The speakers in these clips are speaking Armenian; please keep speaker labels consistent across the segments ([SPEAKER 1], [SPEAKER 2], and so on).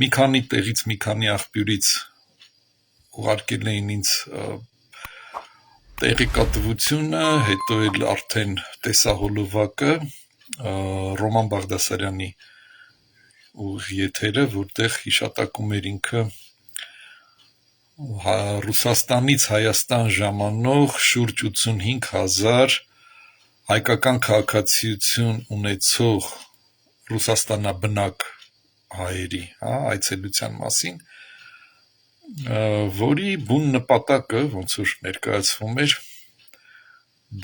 [SPEAKER 1] մի քանի տեղից, մի քանի աղբյուրից ուղարկել էին ինձ տեղեկատվությունը, հետո էլ արդեն տեսահոլովակը Ռոման Բաղդասարյանի եթերը, որտեղ հիշատակում էր ինքը Ռուսաստանից Հայաստան ժամանող շուրջ 85,000 հայկական քաղաքացիություն ունեցող Ռուսաստանաբնակ հայերի այցելության մասին, որի բուն նպատակը, ոնց որ ներկայացվում էր,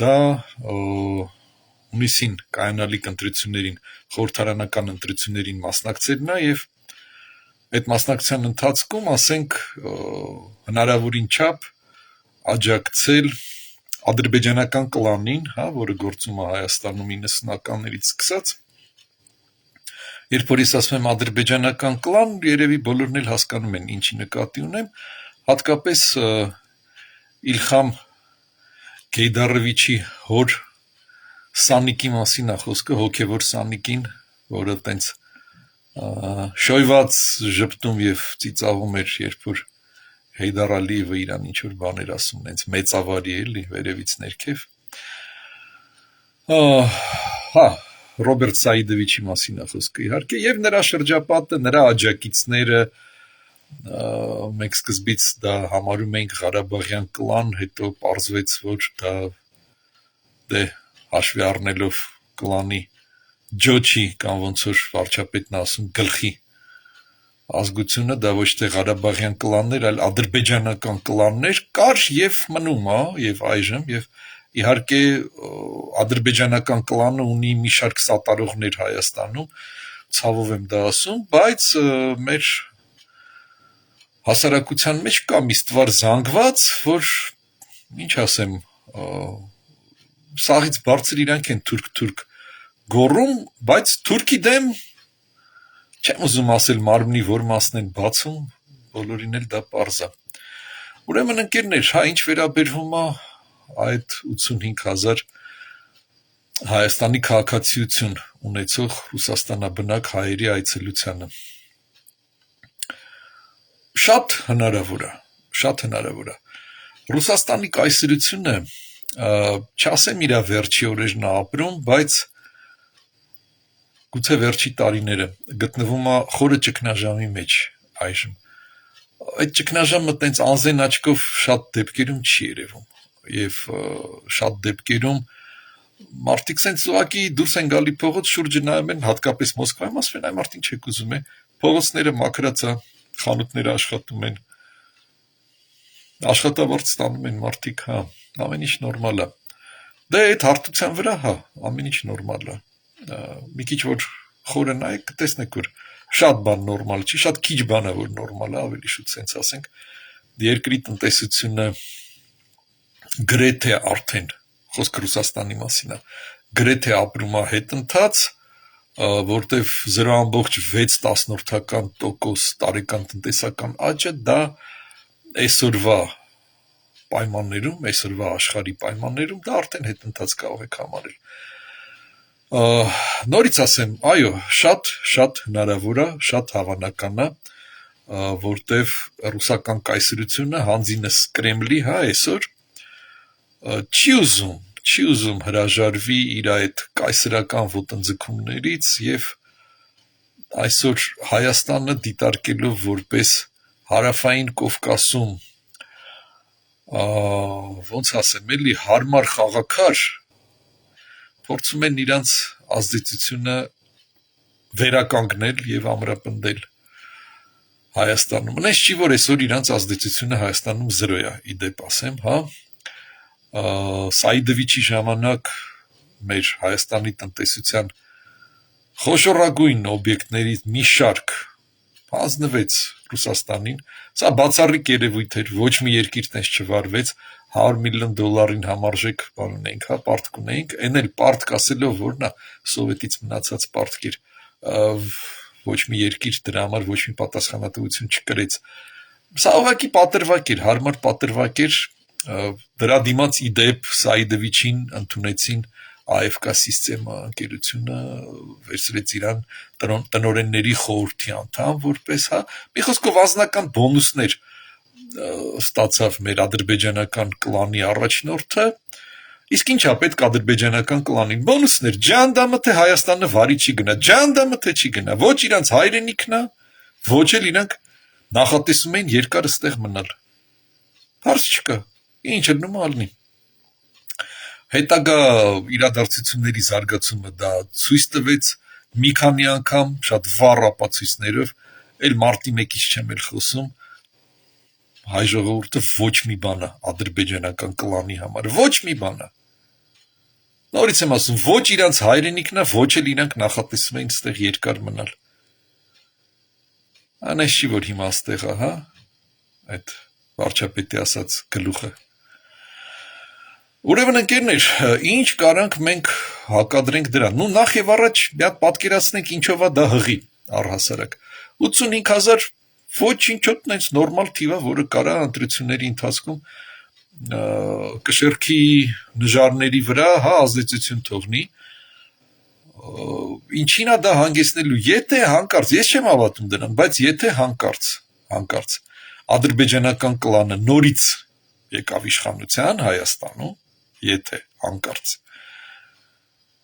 [SPEAKER 1] դա հունիսին կայանալիք ընտրություններին, խորհրդարանական ընտրություններին մասնակցելն է եւ այդ մասնակցության ընթացքում, ասենք, հնարավորին չափ աջակցել ադրբեջանական կլանին, որը գործում է Հայաստանում 90-ականներից սկսած։ Երբ որ ես ասում եմ ադրբեջանական կլան, երևի բոլորն էլ հասկանում են ինչի նկատի ունեմ, հատկապես Իլխամ Գեյդարովիչի հոր Սանիկի մասին է խոսքը, հոգևոր Սանիկին, որը տենց շոյված ժպտում եւ ծիծաղում էր, երբ որ Հեյդար Ալիևը իրան ինչ-որ բաներ ասում, նենց մեծավարի էլի, վերևից ներքև։ Ռոբերտ Սայիդովիչի մասին է խոսքը, իհարկե, եւ նրա շրջապատը, նրա աջակիցները, մենք սկզբից դա համարում էինք Ղարաբաղյան կլան, հետո պարզվեց, որ դա հաշվի առնելով կլանի ջոչի կամ ոնց որ վարչապետն ասում գլխի ազգությունը, դա ոչ թե Ղարաբաղյան կլաններ, այլ ադրբեջանական կլաններ կար եւ մնում է եւ այժմ, եւ իհարկե ադրբեջանական կլանը ունի մի շարք սատարողներ Հայաստանում, ցավով եմ դա ասում, բայց մեր հասարակության մեջ կա մի ստվար զանգված, որ ինչ ասեմ, սաղից բարձր իրանք են թուրք գոռում, բայց թուրքի դեմ չեմ ուզում ասել մարմնի որ մասն են բացում, բոլորին էլ դա պարզ է։ Ուրեմն ընկերներ, ինչ վերաբերվում է այդ 85,000 Հայաստանի քաղաքացիություն ունեցող Ռուսաստանաբնակ հայերի այցելությանը։ Շատ հնարավոր է։ Ռուսաստանի կայսրությունը, չասեմ իր վերջի օրերն է ապրում, բայց գուցե վերջի տարիները գտնվում է խորը ճգնաժամի մեջ այժմ։ Այդ ճգնաժամը տենց անզեն աչքով շատ դեպքերում չի երևում եւ շատ դեպքերում մարդիկ սենց ուղակի դուրս են գալի փողոց, շուրջը նայում են, հատկապես Մոսկվայում, ասում են, այ մարդիկ չեք ուզում է, փողոցները մաքրած է, խանութները աշխատում են, աշխատավարձ ստանում են մարդիկ, ամեն ինչ նորմալ է։ Դե այդ հարթության վրա, ամեն ինչ նորմալ է։ Մի քիչ որ խորը նայեք, կտեսնեք, որ շատ բան նորմալ չի, շատ քիչ բան է, որ նորմալ է, ավելի շուտ սենց ասենք, երկրի տնտեսությունը գրեթե արդեն, խոսքը Ռուսաստանի մասին է, գրեթե ապրում է հետընթաց, որտեվ 0,6% տարեկան տնտեսական աճը, դա այսօրվա պայմաններում, այսօրվա աշխարհի պայմաններում, դա արդեն հետընթաց կարող եք համարել։ Նորից ասեմ, այո, շատ հնարավոր է, շատ հավանական է, որտեվ ռուսական կայսրությունը հանձինս Կրեմլի, այսօր չի ուզում հրաժարվի իր այդ կայսրական ոտնձգումներից եւ այսօր Հայաստանը դիտարկելով որպես հարավային Կովկասում ոնց ասեմ, էլի հարմար խաղաքար, փորձում են իրանց ազդեցությունը վերականգնել եւ ամրապնդել Հայաստանում։ Այնպես չի, որ այսօր իրանց ազդեցությունը Հայաստանում 0 է, իդեպ ասեմ, Սայիդովիչի ժամանակ մեր Հայաստանի տնտեսության խոշորագույն օբյեկտներից մի շարք հանձնվեց Ռուսաստանին, սա բացառիկ երևույթ էր, ոչ մի երկիր տես չվարվեց, $100 միլիոն համարժեք բան ունենք, պարտք ունենք, այն էլ պարտք ասելով, որն է սովետից մնացած պարտք էր, ոչ մի երկիր դրա համար ոչ մի պատասխանատվություն չկրեց։ Սա ուղղակի պատրվակ էր, հարմար պատրվակ էր, դրա դիմաց իդեպ Սայիդովիչին ընդունեցին AFK System-ը ընկերությունը վերցրեց իրան տնօրենների խորհրդի անդամ որպես, հա, մի խոսքով անձնական բոնուսներ ստացավ մեր ադրբեջանական կլանի առաջնորդը, իսկ ինչա պետք ադրբեջանական կլանին, բոնուսներ, ջանդամը թե Հայաստանը վարի չի գնա, ջանդամը թե չի գնա, ոչ իրանց հայրենիքն է, ոչ էլ իրանք նախատեսում էին երկար ստեղ մնալ, հարց չկա, ինչ էլ նոմալնի, հետագա իրադարձությունների զարգացումը դա ցույց տվեց մի քանի անգամ շատ վառ ապացույցներով, էլ մարտի 1-ից չեմ էլ խոսում, հայ ժողովուրդը ոչ մի բան է ադրբեջանական կլանի համար, ոչ մի բան է։ Նորից եմ ասում, ոչ իրանց հայրենիքն է, ոչ էլ իրանք նախատեսում էին ստեղ երկար մնալ։ Անես չի, որ հիմա ստեղ է, հա, այդ վարչապետի ասած գլուխը։ Ուրեմն ընկերներ, ինչ կարանք մենք հակադրենք դրան։ Նու նախ եւ առաջ մի հատ պատկերացնենք ինչով է դա հղի առհասարակ։ 85,000 ոչինչ նենց նորմալ թիվ է, որը կարա ընտրությունների ընթացքում կշեռքի նժարների վրա, հա, ազդեցություն թողնի։ Ինչին է դա հանգեցնելու, եթե հանկարծ, ես չեմ հավատում դրան, բայց եթե հանկարծ ադրբեջանական կլանը նորից եկավ իշխանության Հայաստանում, եթե հանկարծ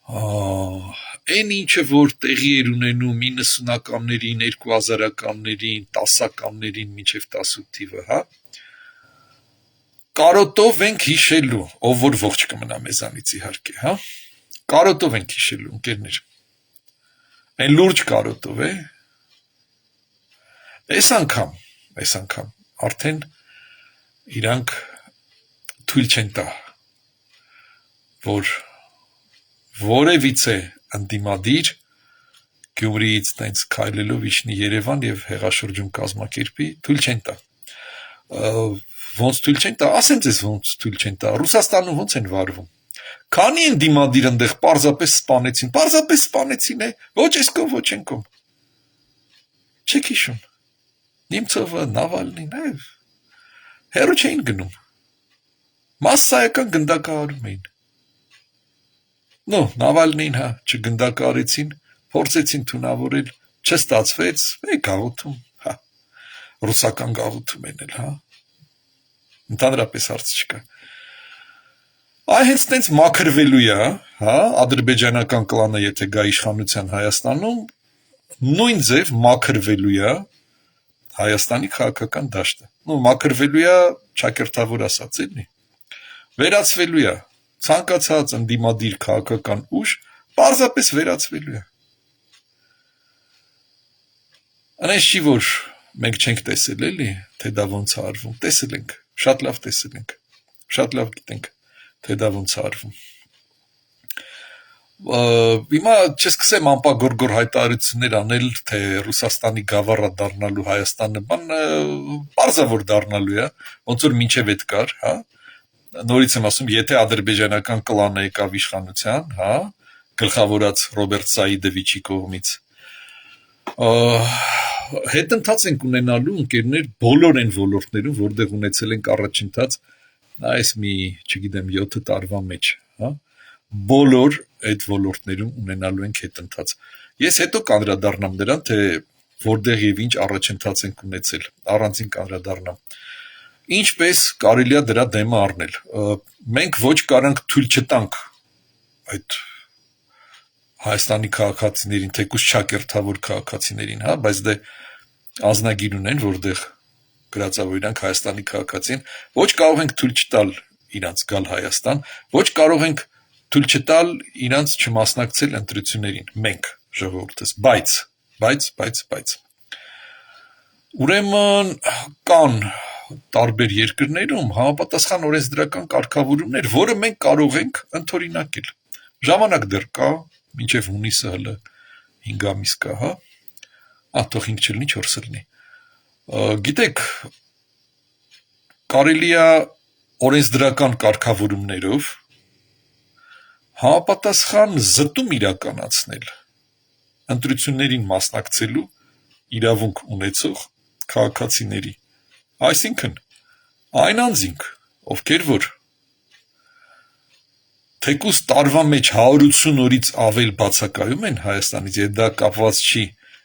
[SPEAKER 1] այն ինչը որ տեղի էր ունենում 90-ականներին, 2000-ականներին, 10-ականներին մինչև 18 թիվը, հա, կարոտով ենք հիշելու, ով որ ողջ կմնա մեզանից իհարկե, հա, կարոտով ենք հիշելու, ընկերներ, այն լուրջ կարոտով է, այս անգամ, արդեն իրանք թույլ չեն տա, որ որևիցե ընդդիմադիր Գյումրիից տենց քայլելով իջնի Երևան եւ հեղաշրջում կազմակերպի, թույլ չեն տա։ Ոնց թույլ չեն տա, ասեմ ձեզ ոնց թույլ չեն տա, Ռուսաստանում ոնց են վարվում։ Քանի ընդդիմադիր այնտեղ պարզապես սպանեցին, ոչ այս կողմ, ոչ այն կողմ։ Չեք հիշում։ Նիմցովը, Նավալնին, հերո չէին գնում։ Մասսայական գնդակահարում էին։ Նավալնին, հա, չգնդակարեցին, փորձեցին թունավորել, չստացվեց, գաղութում, հա, ռուսական գաղութում են էլ, հա, ընդհանրապես հարց չկա։ Այ հենց տենց մաքրվելու է, հա, ադրբեջանական կլանը եթե գա իշխանության Հայաստանում, նույն ձև մաքրվելու է Հայաստանի քաղաքական դաշտը։ Մաքրվելու է ճակերտավոր ասած էլի։ Վերացվելու է ցանկացած ընդդիմադիր քաղաքական ուժ պարզապես վերացվելու է։ Անես չի, որ մենք չենք տեսել էլի, թե դա ոնց է արվում, տեսել ենք, շատ լավ տեսել ենք, շատ լավ գիտենք, թե դա ոնց է արվում։ Հիմա չսկսեմ անպագորգոր հայտարարություններ անել, թե Ռուսաստանի գավառա դառնալու Հայաստանը, պարզավոր դառնալու է, ոնց որ մինչև այդ կար, հա, նորից եմ ասում, եթե ադրբեջանական կլանը եկավ իշխանության, հա, գլխավորած Ռոբերտ Սայիդովիչի կողմից, հետընթաց ենք ունենալու ընկերներ բոլոր այն ոլորտներում, որտեղ ունեցել ենք առաջընթաց, այս մի, չգիտեմ, 7 տարվա մեջ, հա, բոլոր այդ ոլորտներում ունենալու ենք հետընթաց։ Ես հետո կանդրադառնամ նրան, թե որտեղ եւ ինչ առաջընթաց ենք ունեցել, առանցին կանդրադառնամ։ Ինչպես կարելի է դրա դեմը առնել։ Մենք ոչ կարանք թույլ չտանք այդ Հայաստանի քաղաքացիներին, թեկուզ ճակերտավոր քաղաքացիներին, հա, բայց դե անձնագիր ունեն, որտեղ գրած է, որ իրանք Հայաստանի քաղաքացին, ոչ կարող ենք թույլ չտալ իրանց գալ Հայաստան, ոչ կարող ենք թույլ չտալ իրանց չմասնակցել ընտրություններին, մենք ժողովուրդս, բայց ուրեմն կան տարբեր երկրներում համապատասխան օրենսդրական կարգավորումներ, որը մենք կարող ենք ընդօրինակել։ Ժամանակ դեռ կա, մինչև հունիսը հələ 5 ամիս կա, հա։ Թող 5 չլինի, 4 լինի։ Գիտեք, կարելի է օրենսդրական կարգավորումներով համապատասխան զտում իրականացնել ընտրություններին մասնակցելու իրավունք ունեցող քաղաքացիների, այսինքն այն անձինք, ովքեր որ թեկուզ տարվա մեջ 180 օրից ավել բացակայում են Հայաստանից, եւ դա կապված չի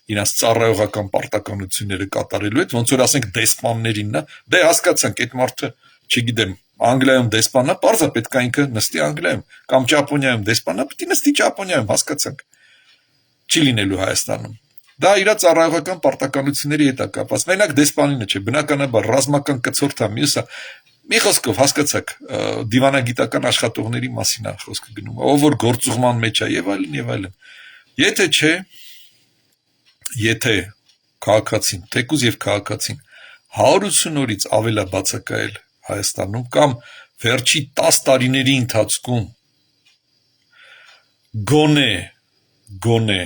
[SPEAKER 1] իրաց ծառայողական պարտականությունները կատարելու հետ, ոնց որ ասենք դեսպաններին, դե հասկացանք, այդ մարդը, չգիտեմ, Անգլիայում դեսպանա, պարզա պետք է ինքը նստի Անգլիայում, կամ Ճապոնիայում դեսպանա, պետք է նստի Ճապոնիայում, հասկացանք, չի լինելու Հայաստանում։ Դա իր ծառայողական պարտականությունների հետ է կապված, մենակ դեսպանինը չէ, բնականաբար ռազմական կցորդա, մյուսը, մի խոսքով հասկացաք, դիվանագիտական աշխատողների մասին է խոսքը գնում, ով որ գործուղման մեջ է եւ այլն եւ այլն։ Եթե չէ, եթե քաղաքացին, թեկուզ եւ քաղաքացին 180 օրից ավել է բացակայել Հայաստանում կամ վերջի 10 տարիների ընթացքում գոնե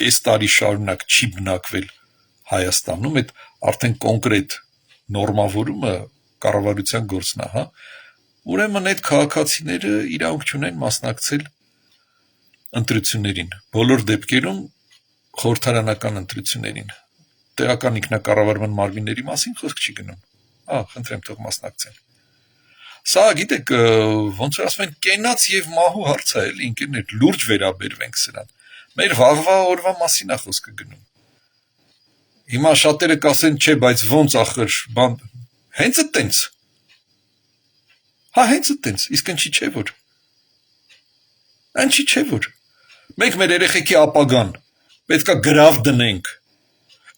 [SPEAKER 1] կես տարի շարունակ չի բնակվել Հայաստանում, այդ արդեն կոնկրետ նորմավորումը կառավարության գործն է, հա, ուրեմն այդ քաղաքացիները իրավունք չունեն մասնակցել ընտրություններին, բոլոր դեպքերում խորհրդարանական ընտրություններին, տեղական ինքնակառավարման մարմինների մասին խոսք չի գնում, խնդրեմ թող մասնակցեն։ Սա գիտեք, ոնց որ ասում են, կենաց եւ մահու հարց է, էլի ընկերներ, լուրջ վերաբերվենք սրան։ Մեր վաղվա օրվա մասին է խոսքը գնում։ Հիմա շատերը կասեն, չէ, բայց ոնց ախր, բան, հենց այտենց։ Հա, հենց այտենց, իսկ ինչի՞ չէ որ։ Ինչի՞ չէ որ։ Մենք մեր երեխեքի ապագան պետքա գրավ դնենք։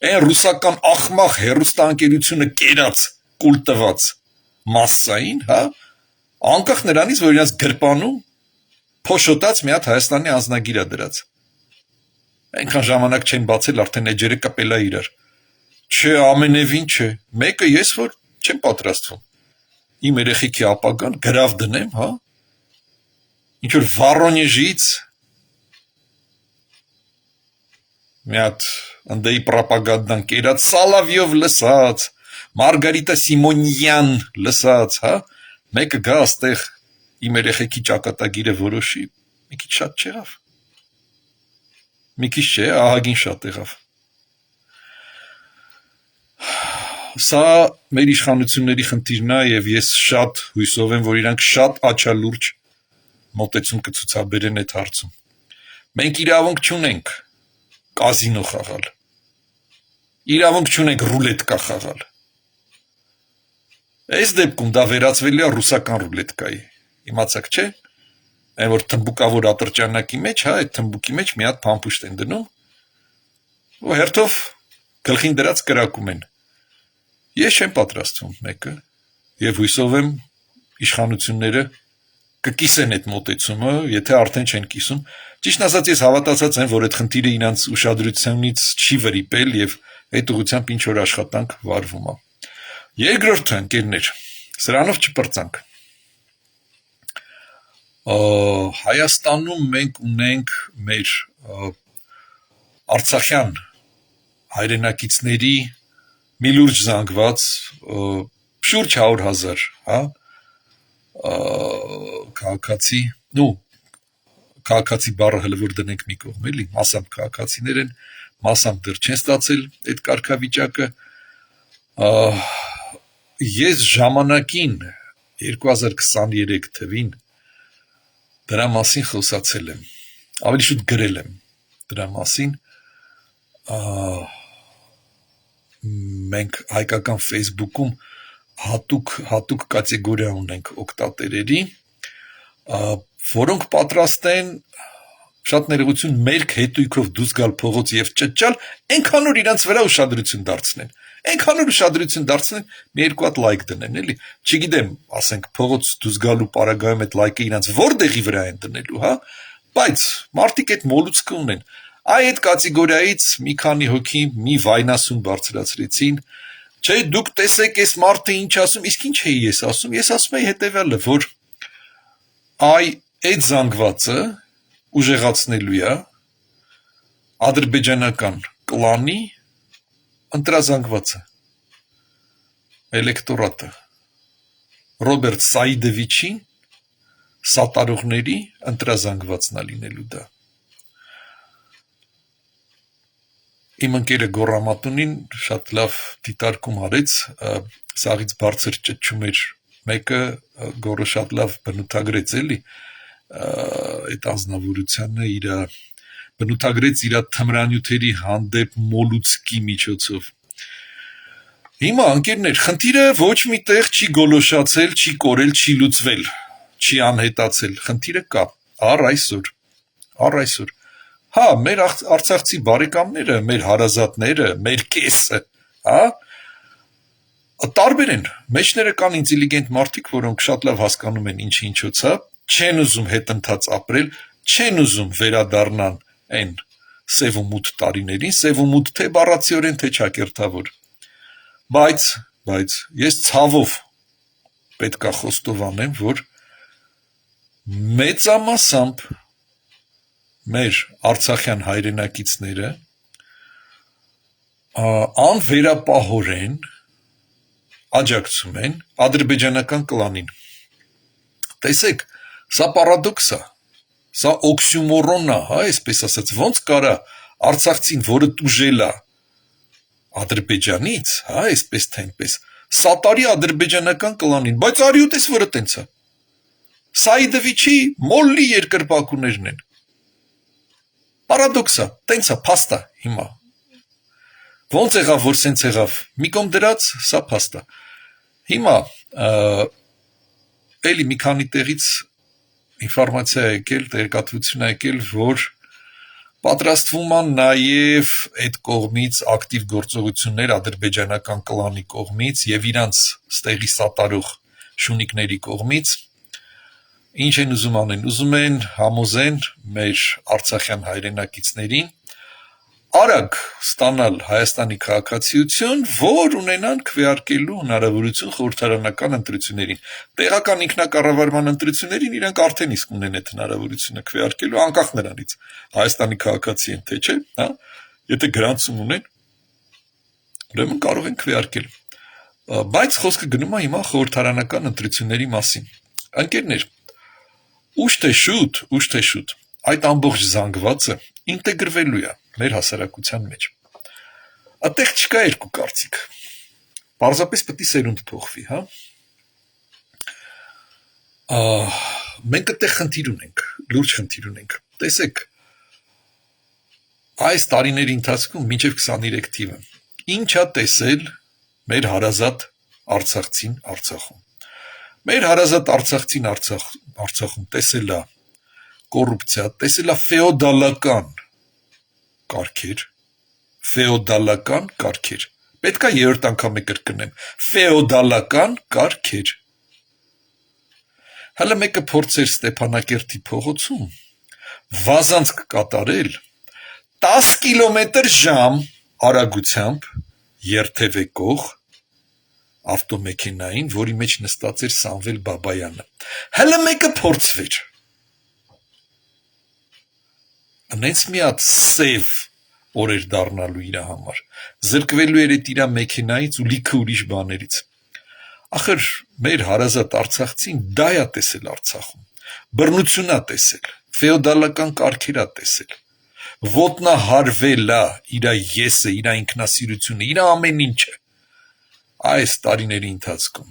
[SPEAKER 1] Այն ռուսական ախմախ հերոստանգերությունը կերած, կուլ տված մասսային, հա, անկախ նրանից, որ իրաց գրպանում փոշոտած մի հատ Հայաստանի անձնագիր է դրած։ Այնքան ժամանակ չեն բացել, արդեն էջերը կպել է իրար։ Չէ, ամենևին չէ։ Մեկը ես որ չեմ պատրաստվում։ Իմ երեխեքի ապագան գրավ դնեմ, հա։ Ինչ որ Վառոնեժից մի հատ ընդեի պրոպագանդան կերած Սալավյով լսած, Մարգարիտա Սիմոնյան լսած, հա, մեկը գա աստեղ իմ երեխեքի ճակատագիրը որոշի, մի քիչ շատ չեղավ։ Մի քիչ չէ, ահագին շատ եղավ։ Սա մեր իշխանությունների խնդիրն է եւ ես շատ հույսով եմ, որ իրանք շատ աչալուրջ մոտեցում կցուցաբերեն այդ հարցում։ Մենք իրավունք չունենք կազինո խաղալ։ Իրավունք չունենք ռուլետկա խաղալ։ Այս դեպքում դա վերածվել է ռուսական ռուլետկայի։ Իմացաք, չէ՞։ Այն որ թմբուկավոր ատրճանակի մեջ, հա, այդ թմբուկի մեջ մի հատ փամփուշտ են դնում, ու հերթով գլխին դրած կրակում են։ Ես չեմ պատրաստվում մեկը, եւ հույսով եմ իշխանությունները կկիսեն այդ մոտեցումը, եթե արդեն չեն կիսում։ Ճիշտ ասած, ես հավատացած եմ, որ այդ խնդիրը իրանց ուշադրությունից չի վրիպել եւ այդ ուղղությամբ ինչ որ աշխատանք վարվում է։ Երկրորդը, ընկերներ, սրանով չպրծանք։ Հայաստանում մենք ունենք մեր արցախյան հայրենակիցների մի լուրջ զանգված շուրջ 100,000, հա, քաղաքացի բառը հələ որ դնենք մի կողմ, էլի, մասամբ քաղաքացիներ են, մասամբ դեռ չեն ստացել այդ կարգավիճակը։ Ես ժամանակին 2023 թվին դրա մասին խոսացել եմ, ավելի շուտ գրել եմ դրա մասին, մենք հայկական Facebook-ում հատուկ կատեգորիա ունենք օգտատերերի, որոնք պատրաստ են շատ ներողություն մերկ հետույքով դուրս գալ փողոց եւ ճճալ, այնքան որ իրանց վրա ուշադրություն դարձնեն, մի երկու հատ լայք դնեն, էլի, չգիտեմ, ասենք փողոց դուրս գալու պարագայում այդ լայքը իրանց որտեղի վրա են դնելու, հա, բայց մարդիկ այդ մոլուցքը ունեն, այդ կատեգորիայից մի քանի հոգի մի վայնասուն բարձրացրեցին, չէ, դուք տեսեք այս մարդը ինչ ասում, իսկ ինչ էի ես ասում էի հետեւյալը, որ այդ զանգվածը ուժեղացնելու է ադրբեջանական կլանի ընտրազանգվածը, էլեկտորատը, Ռոբերտ Սայիդովիչի սատարողների ընտրազանգվածն է լինելու դա։ Իմ ընկերը Գոռամատունին շատ լավ դիտարկում արեց, սաղից բարձր ճճում էր մեկը, Գոռը շատ լավ բնութագրեց, էլի, այդ ազնվորությանը իր բնութագրեց իր թմրանյութերի հանդեպ մոլուցկի միջոցով։ Հիմա անկերներ, խնդիրը ոչ միտեղ չի գոլոշացել, չի կորել, չի լուծվել, չի անհետացել, խնդիրը կա, առ այսօր, հա, մեր արցախցի բարեկամները, մեր հարազատները, մեր կեսը, հա, տարբեր են, մեջները կան ինտելիգենտ մարդիկ, որոնք շատ լավ հասկանում են ինչի ինչոց է, չեն ուզում հետընթաց ապրել, չեն ուզում վերադառնան այն սև ու մութ տարիներին, սև ու մութ թե բառացիորեն, թե ճակերտավոր, բայց ես ցավով պետք է խոստովանեմ, որ մեծամասամբ մեր արցախյան հայրենակիցները անվերապահորեն աջակցում են ադրբեջանական կլանին։ Տեսեք, սա պարադոքս է, սա օքսյումորոն է, հա, այսպես ասած, ոնց կարա արցախցին, որը տուժել է Ադրբեջանից, հա, այսպես թե այնպես, սատարի ադրբեջանական կլանին, բայց արի ու տես, որը տենց է։ Սայիդովիչի մոլլի երկրպագուներն են։ Պարադոքս է, տենց է, փաստ է հիմա։ Ոնց եղավ, որ սենց եղավ, մի կողմ դրած, սա փաստ է։ Հիմա էլի մի քանի տեղից ինֆորմացիա եկել, տեղեկատվություն եկել, որ պատրաստվում են նաև այդ կողմից ակտիվ գործողություններ ադրբեջանական կլանի կողմից եւ իրանց ստեղի սատարող շունիկների կողմից։ Ինչ են ուզում անեն, ուզում են համոզեն մեր արցախյան հայրենակիցներին արագ ստանալ Հայաստանի քաղաքացիություն, որ ունենան քվեարկելու հնարավորություն խորհրդարանական ընտրություններին։ Տեղական ինքնակառավարման ընտրություններին իրանք արդեն իսկ ունեն այդ հնարավորությունը քվեարկելու, անկախ նրանից Հայաստանի քաղաքացի են թե չէ, հա, եթե գրանցում ունեն, ուրեմն կարող են քվեարկել։ Բայց խոսքը գնում է հիմա խորհրդարանական ընտրությունների մասին։ Ընկերներ, ուշ թե շուտ այդ ամբողջ զանգվածը ինտեգրվելու է մեր հասարակության մեջ։ Այդտեղ չկա երկու կարծիք։ Պարզապես պետք է սերունդ փոխվի, հա։ Մենք այդտեղ խնդիր ունենք, լուրջ խնդիր ունենք։ Տեսեք, այս տարիների ընթացքում մինչև 23 թիվը ինչ է տեսել մեր հարազատ արցախցին Արցախում։ Մեր հարազատ արցախցին Արցախում տեսել է կոռուպցիա, տեսել է ֆեոդալական կարգեր, պետք է երրորդ անգամ կրկնեմ, ֆեոդալական կարգեր։ Հələ մեկը փորձեր Ստեփանակերտի փողոցում վազանց կկատարել 10 կիլոմետր/ժամ արագությամբ երթևեկող ավտոմեքենային, որի մեջ նստած էր Սամվել Բաբայանը։ Հələ մեկը փորձվեր։ Անենց մի հատ սև օրեր դառնալու իր համար, զրկվելու էր այդ իր մեքենայից ու լիքը ուրիշ բաներից։ Ախր մեր հարազատ արցախցին դա է տեսել Արցախում, բռնություն է տեսել, ֆեոդալական կարգեր է տեսել, ոտնահարվել է իր եսը, իր ինքնասիրությունը, իր ամեն ինչը այս տարիների ընթացքում։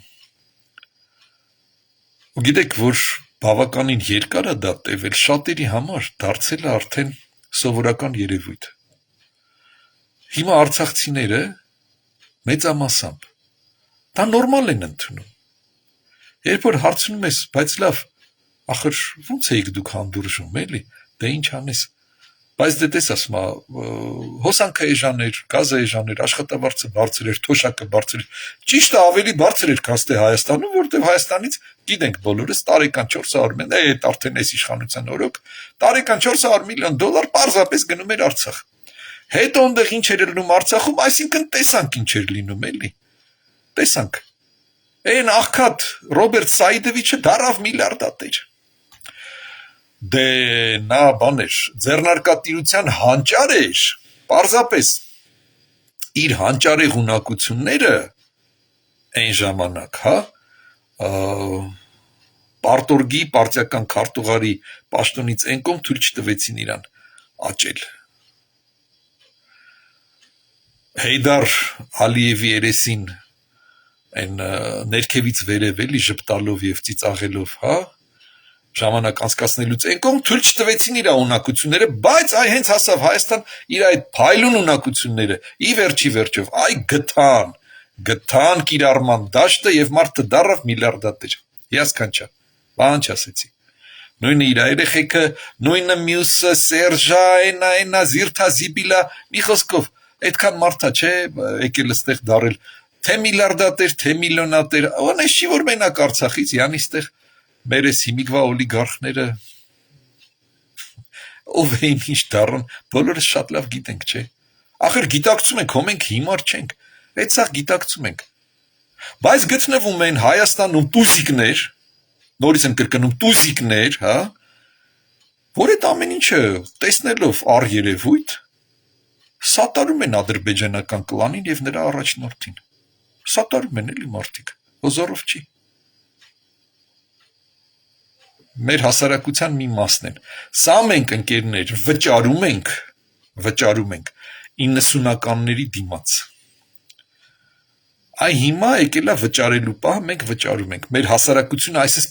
[SPEAKER 1] Ու գիտեք, որ բավականին երկար է դա տևել, շատերի համար դարձել է արդեն սովորական երևույթ։ Հիմա արցախցիները մեծամասամբ դա նորմալ են ընդունում։ Երբ որ հարցնում ես, բայց լավ, ախր ո՞նց եք դուք հանդուրժում, էլի, դե ինչ անես։ Բայց դե տես ասում, հոսանքը էժան էր, գազը էժան էր, աշխատավարձը բարձր էր, թոշակը բարձր էր։ Ճիշտը ավելի բարձր էր, քան թե Հայաստանում, որտեղ Հայաստանից գիտենք բոլորս տարեկան 400 միլիոն, այդ արդեն այս իշխանության օրոք, տարեկան 400 միլիոն դոլար պարզապես գնում էր Արցախ։ Հետո այնտեղ ինչ էր լինում Արցախում, այսինքն տեսանք ինչ էր լինում, էլի։ Տեսանք։ Այն աղքատ Ռոբերտ Սայիդովիչը դարավ միլիարդատեր։ Դե նա բան էր, ձեռնարկատիրության հանճար էր, պարզապես իր հանճարեղ ունակությունները այն ժամանակ, հա, պարտորգի պարտիական քարտուղարի պաշտոնից այն կողմ թույլ չտվեցին իրան աճել։ Հեյդար Ալիևի երեսին այն ներքևից վերև էլի ժպտալով եւ ծիծաղելով, հա, ժամանակ անցկացնելուց այն կողմ թույլ չտվեցին իր ունակությունները, բայց այ հենց հասավ Հայաստան իր այդ փայլուն ունակությունները ի վերջով այ գտան կիրառման դաշտը եւ մարդը դառավ միլիարդատեր։ Հիասքանչա, բան չասեցի։ Նույնը իր երեխեքը, նույնը մյուսը, Սերժա, այնա, Զիրթա, Զիբիլա, մի խոսքով, այդքան մարդա չէ եկել այստեղ դարել, թե միլիարդատեր, թե միլիոնատեր, անես չի որ մենակ Արցախից, յանի այստեղ մեր այս հիմիկվա օլիգարխները ով էին ինչ դառան, բոլորս շատ լավ գիտենք, չէ։ Ախր գիտակցում ենք, հո մենք հիմար չենք, այդ սա գիտակցում ենք։ Բայց գտնվում են Հայաստանում տուզիկներ, նորից եմ կրկնում տուզիկներ, հա, որ այդ ամեն ինչը տեսնելով առերևույթ սատարում են ադրբեջանական կլանին եւ նրա առաջնորդին։ Սատարում են էլի մարդիկ, հոզորով չի։ Մեր հասարակության մի մասն են։ Սա մենք ընկերներ վճարում ենք 90-ականների դիմաց։ Այ հիմա եկելա վճարելու պահը, մենք վճարում ենք։ Մեր հասարակությունը այսպես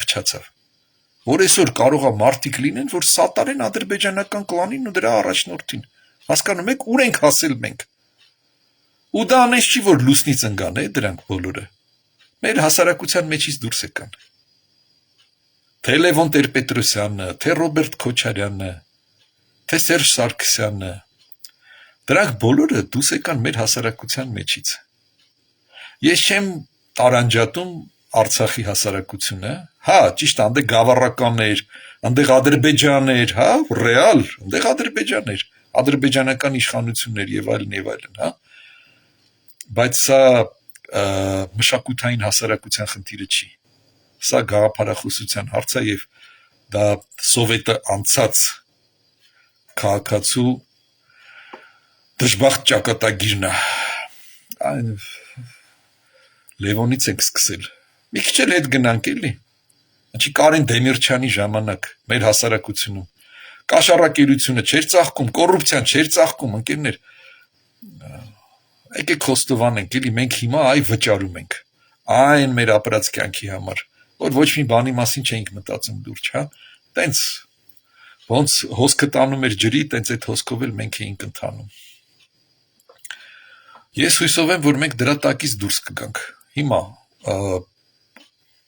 [SPEAKER 1] փչացավ, որ այսօր կարող է մարդիկ լինեն, որ սատարեն ադրբեջանական կլանին ու դրա առաջնորդին։ Հասկանում եք, ուր ենք հասել մենք։ Ու դա անես չի, որ լուսնից ընկան դրանք բոլորը։ Մեր հասարակության մեջից դուրս եկան։ Թե Լևոն Տեր-Պետրոսյանը, թե Ռոբերտ Քոչարյանը, թե Սերժ Սարգսյանը, դրանք բոլորը դուրս եկան մեր հասարակության մեջից։ Ես չեմ տարանջատում Արցախի հասարակությունը, հա, ճիշտ, անդե գավառականներ, անդեղ ադրբեջաներ, հա, ռեալ, անդեղ ադրբեջաներ, ադրբեջանական իշխանություններ եւ այլն, հա։ Բայց սա մշակութային հասարակության խնդիրը չի։ Սա գաղափարախոսության հարց է եւ դա սովետը անցած քաղաքացու դժբախտ ճակատագիրն է։ Այն Լևոնից ենք սկսել։ Մի քիչ էլ հետ գնանք էլի։ Ինչի Կարեն Դեմիրճյանի ժամանակ մեր հասարակությունում կաշառակերությունը չէր ծաղկում, կոռուպցիան չէր ծաղկում, ընկերներ։ Եկեք խոստովանենք, էլի մենք հիմա այ վճարում ենք։ Այն մեր ապրած կյանքի համար, որ ոչ մի բանի մասին չէինք մտածում լուրջ, հա։ Տենց ոնց հոսքը տանում էր ջրի, տենց այդ հոսքով էլ մենք էինք ընթանում։ Ես հույսով եմ, որ մենք դրա տակից դուրս կգանք։ Հիմա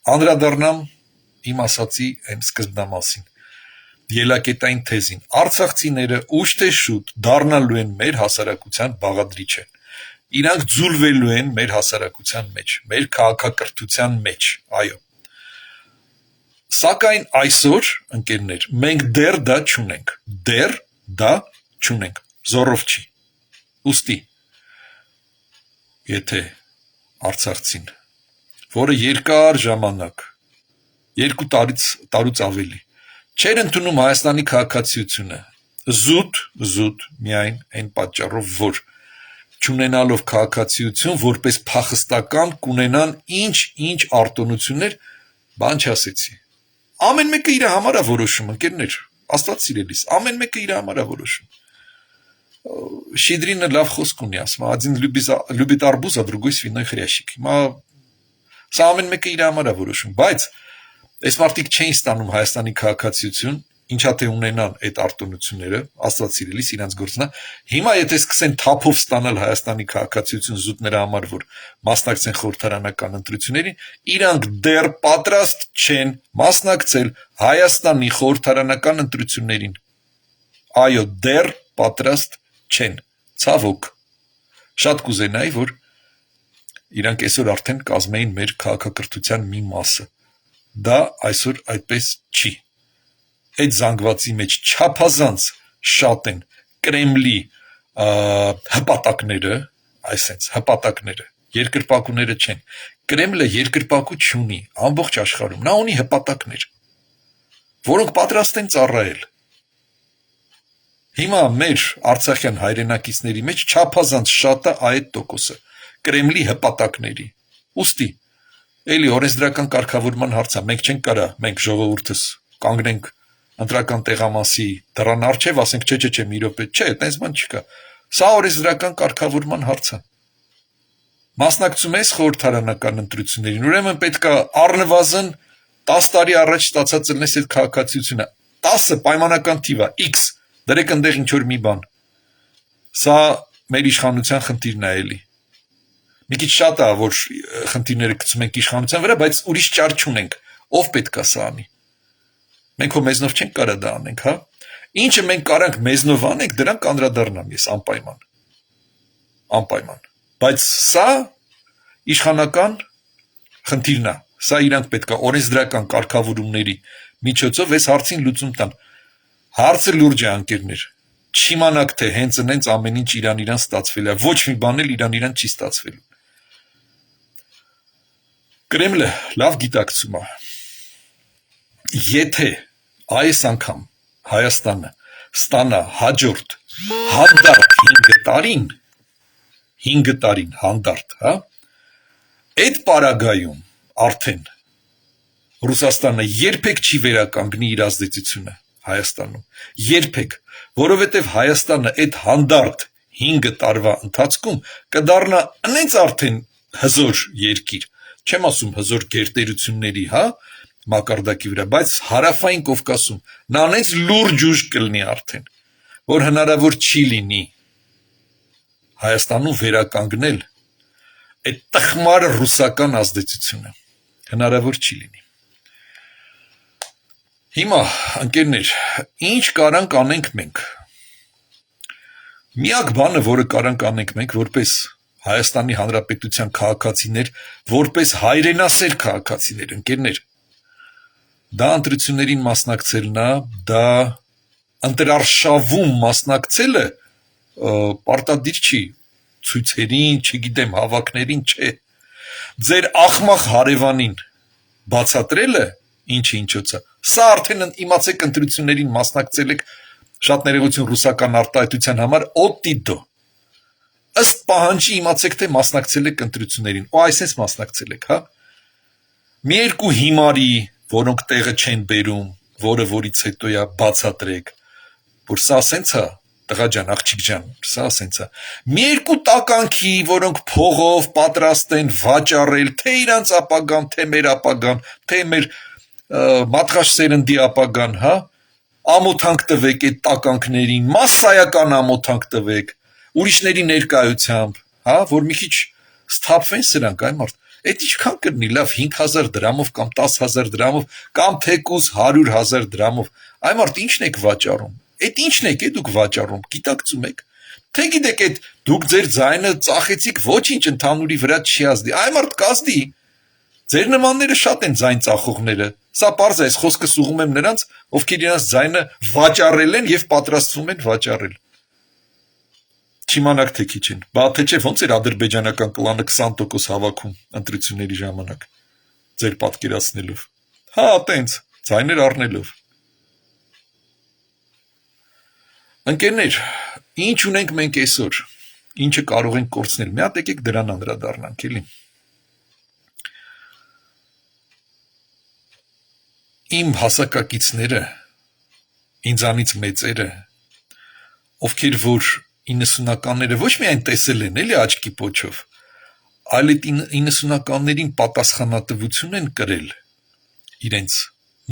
[SPEAKER 1] անդրադառնամ իմ ասացի այն սկզբնամասին, ելակետային թեզին։ Արցախցիները ուշ թե շուտ դառնալու են մեր հասարակության բաղադրիչը։ Իրանք ձուլվելու են մեր հասարակության մեջ, մեր քաղաքակրթության մեջ, այո։ Սակայն այսօր, ընկերներ, մենք դեռ դա չունենք, զորով չի։ Ուստի, եթե արցախցին, որը երկար ժամանակ, 2 տարուց ավելի, չէր ընդունում Հայաստանի քաղաքացիությունը, զուտ միայն այն պատճառով, որ չունենալով քաղաքացիություն, որպես փախստական կունենան ինչ արտոնություններ, բան չասեցի։ Ամեն մեկը իր համար է որոշում, ընկերներ, Աստված սիրելիս, ամեն մեկը իր համար է որոշում։ Շիդրինը լավ խոսք ունի, ասում, один любит арбуз, а другой свиной хрящик։ Հիմա սա ամեն մեկը իր համար է որոշում, բայց այս մարդիկ չէին ստանում Հայաստանի քաղաքացիություն, ինչա թե ունենան այդ արտոնությունները, Աստված սիրելիս իրանց գործնա։ Հիմա եթե սկսեն թափով ստանալ Հայաստանի քաղաքացիություն զուտ նրա համար, որ մասնակցեն խորհրդարանական ընտրություններին, իրանք դեռ պատրաստ չեն մասնակցել Հայաստանի խորհրդարանական ընտրություններին։ Այո, դեռ պատրաստ չեն։ Ցավոք։ Շատ կուզենայի, որ իրանք այսօր արդեն կազմեին մեր քաղաքակրթության մի մասը։ Դա այսօր այդպես չի։ Այդ զանգվածի մեջ չափազանց շատ են Կրեմլի հպատակները, այսենց հպատակները, երկրպագուները չեն։ Կրեմլը երկրպագու չունի ամբողջ աշխարհում, նա ունի հպատակներ, որոնք պատրաստ են ծառայել։ Հիմա մեր արցախյան հայրենակիցների մեջ չափազանց շատ է այդ տոկոսը Կրեմլի հպատակների։ Ուստի, էլի օրենսդրական կարգավորման հարց է, մենք չենք կարա, մենք ժողովուրդս կանգնենք ընտրական տեղամասի դռան առջև, ասենք չէ, մի րոպե, չէ, այդպես բան չկա։ Սա օրենսդրական կարգավորման հարց է։ Մասնակցում ես խորհրդարանական ընտրություններին, ուրեմն պետք է առնվազն 10 տարի առաջ ստացած ելնես այդ քաղաքացիությունը 10-ը պայմանական թիվ է X դրեք այնտեղ ինչ որ մի բան սա մեր իշխանության խնդիրն է էլի մի քիչ շատ է որ խնդիրները գցում ենք իշխանության վրա բայց ուրիշ ճար չունենք ով պետք է սա անի մենք հո մեզնով չենք կարա դա անենք հա ինչը մենք կարանք մեզնով անենք դրան կանդրադառնամ ես անպայման բայց սա իշխանական խնդիրն է սա իրանք պետք է օրենսդրական կարգավորումների միջոցով այս հարցին լուծում տան հարցը լուրջ է անկերներ չիմանաք թե հենց այնց ամեն ինչ իրան ստացվել է ոչ մի բան էլ իրան չի ստացվել Կրեմլը լավ գիտակցում է եթե այս անգամ Հայաստանը ստանա հաջորդ հանդարտ 5 տարին հանդարտ հա այդ պարագայում արդեն Ռուսաստանը երբեք չի վերականգնի իր ազդեցությունը Հայաստանում երբեք որովհետև Հայաստանը այդ հանդարտ 5 տարվա ընթացքում կդառնա այնց արդեն հզոր երկիր չեմ ասում հզոր գերտերությունների հա մակարդակի վրա բայց հարավային Կովկասում նա այնց լուրջ ուժ կլինի արդեն որ հնարավոր չի լինի Հայաստանում վերականգնել այդ տխմար ռուսական ազդեցությունը հնարավոր չի լինի Հիմա ընկերներ ինչ կարանք անենք մենք Միակ բանը որը կարանք անենք մենք որպես Հայաստանի Հանրապետության քաղաքացիներ որպես հայրենասեր քաղաքացիներ ընկերներ դա ընտրություններին մասնակցելն է դա ընտրարշավում մասնակցելը պարտադիր չի ցույցերին չգիտեմ հավաքներին չէ ձեր ախմախ հարևանին բացատրելը ինչը սա արդեն իմացեք ընտրություններին մասնակցել եք շատ ներողություն ռուսական արտահայտության համար օտիդո ըստ պահանջի իմացեք թե մասնակցել եք ընտրություններին ու այսպես մասնակցել եք հա մի երկու հիմարի որոնք տեղը չեն բերում որը որից հետո է բացատրեք որ սա սենց է տղա ջան աղջիկ ջան սա սենց է մի երկու տականքի որոնք փողով պատրաստ են վաճառել թե իրանց ապագան թե մեր ապագան թե մեր մատղաշ սերնդի ապագան հա ամոթանք տվեք այդ տականքներին massայական ամոթանք տվեք ուրիշների ներկայությամբ հա որ մի քիչ սթափվեն սրանք այ մարդ Այդ ինչքան կրնի լավ 5000 դրամով կամ 10000 դրամով կամ թեկուզ 100,000 դրամով այ մարդ ինչն եք վաճառում Այդ ինչն եք դուք վաճառում գիտակցում եք Թե գիտեք այդ դուք ձեր ձայնը ծախեցիք ոչինչ ընդհանուրի վրա չի ազդի այ մարդ կազդի Ձեր նմանները շատ են ձայն ծախողները Սա պարզ է այս խոսքս ուղում եմ նրանց ովքեր իրենց ձայնը վաճառել են եւ պատրաստվում են վաճառել Չիմանաք թե քիչ են, բա թե չէ ոնց էր ադրբեջանական կլանը 20% հավաքում ընտրությունների ժամանակ, ձեր պատկերացնելով, հա տենց, ձայներ առնելով Ընկերներ, ինչ ունենք մենք այսօր, ինչը կարող ենք կորցնել, մի հատ եկեք դրան անդրադառնանք, էլի Իմ հասակակիցները, ինձանից մեծերը, ովքեր որ 90-ականները ոչ միայն տեսել են էլի աչքի պոչով, այլ այդ 90-ականներին պատասխանատվություն են կրել իրենց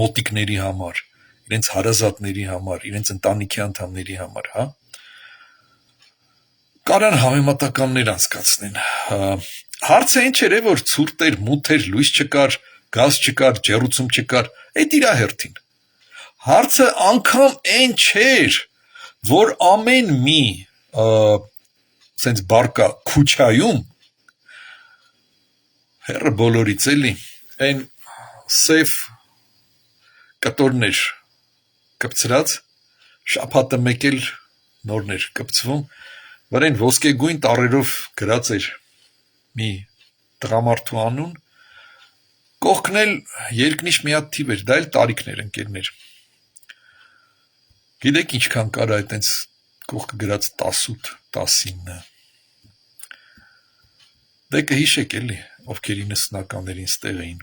[SPEAKER 1] մոտիկների համար, իրենց հարազատների համար, իրենց ընտանիքի անդամների համար, հա? Կարան համեմատականներ անցկացնեն։ Հարցը ինչ էր, որ ցուրտ էր, մութ էր, լույս չկար, գազ չկար, ջեռուցում չկար, այդ իր հերթին։ Հարցը անգամ այն չէր, որ ամեն մի սենց բարկա քուչայում հերը բոլորից էլի այն սև կտորներ կպցրած շաբաթը մեկ էլ նորներ կպցվում վրան ոսկեգույն տառերով գրած էր մի տղամարդու անուն կողքն էլ երկնիշ մի հատ թիվ էր դա էլ տարիքներ ընկերներ գիտեք ինչքան կարա այտենց կողքը գրած 18, 19 Դե կհիշեք էլի, ովքեր 90-ականներին ստեղ էին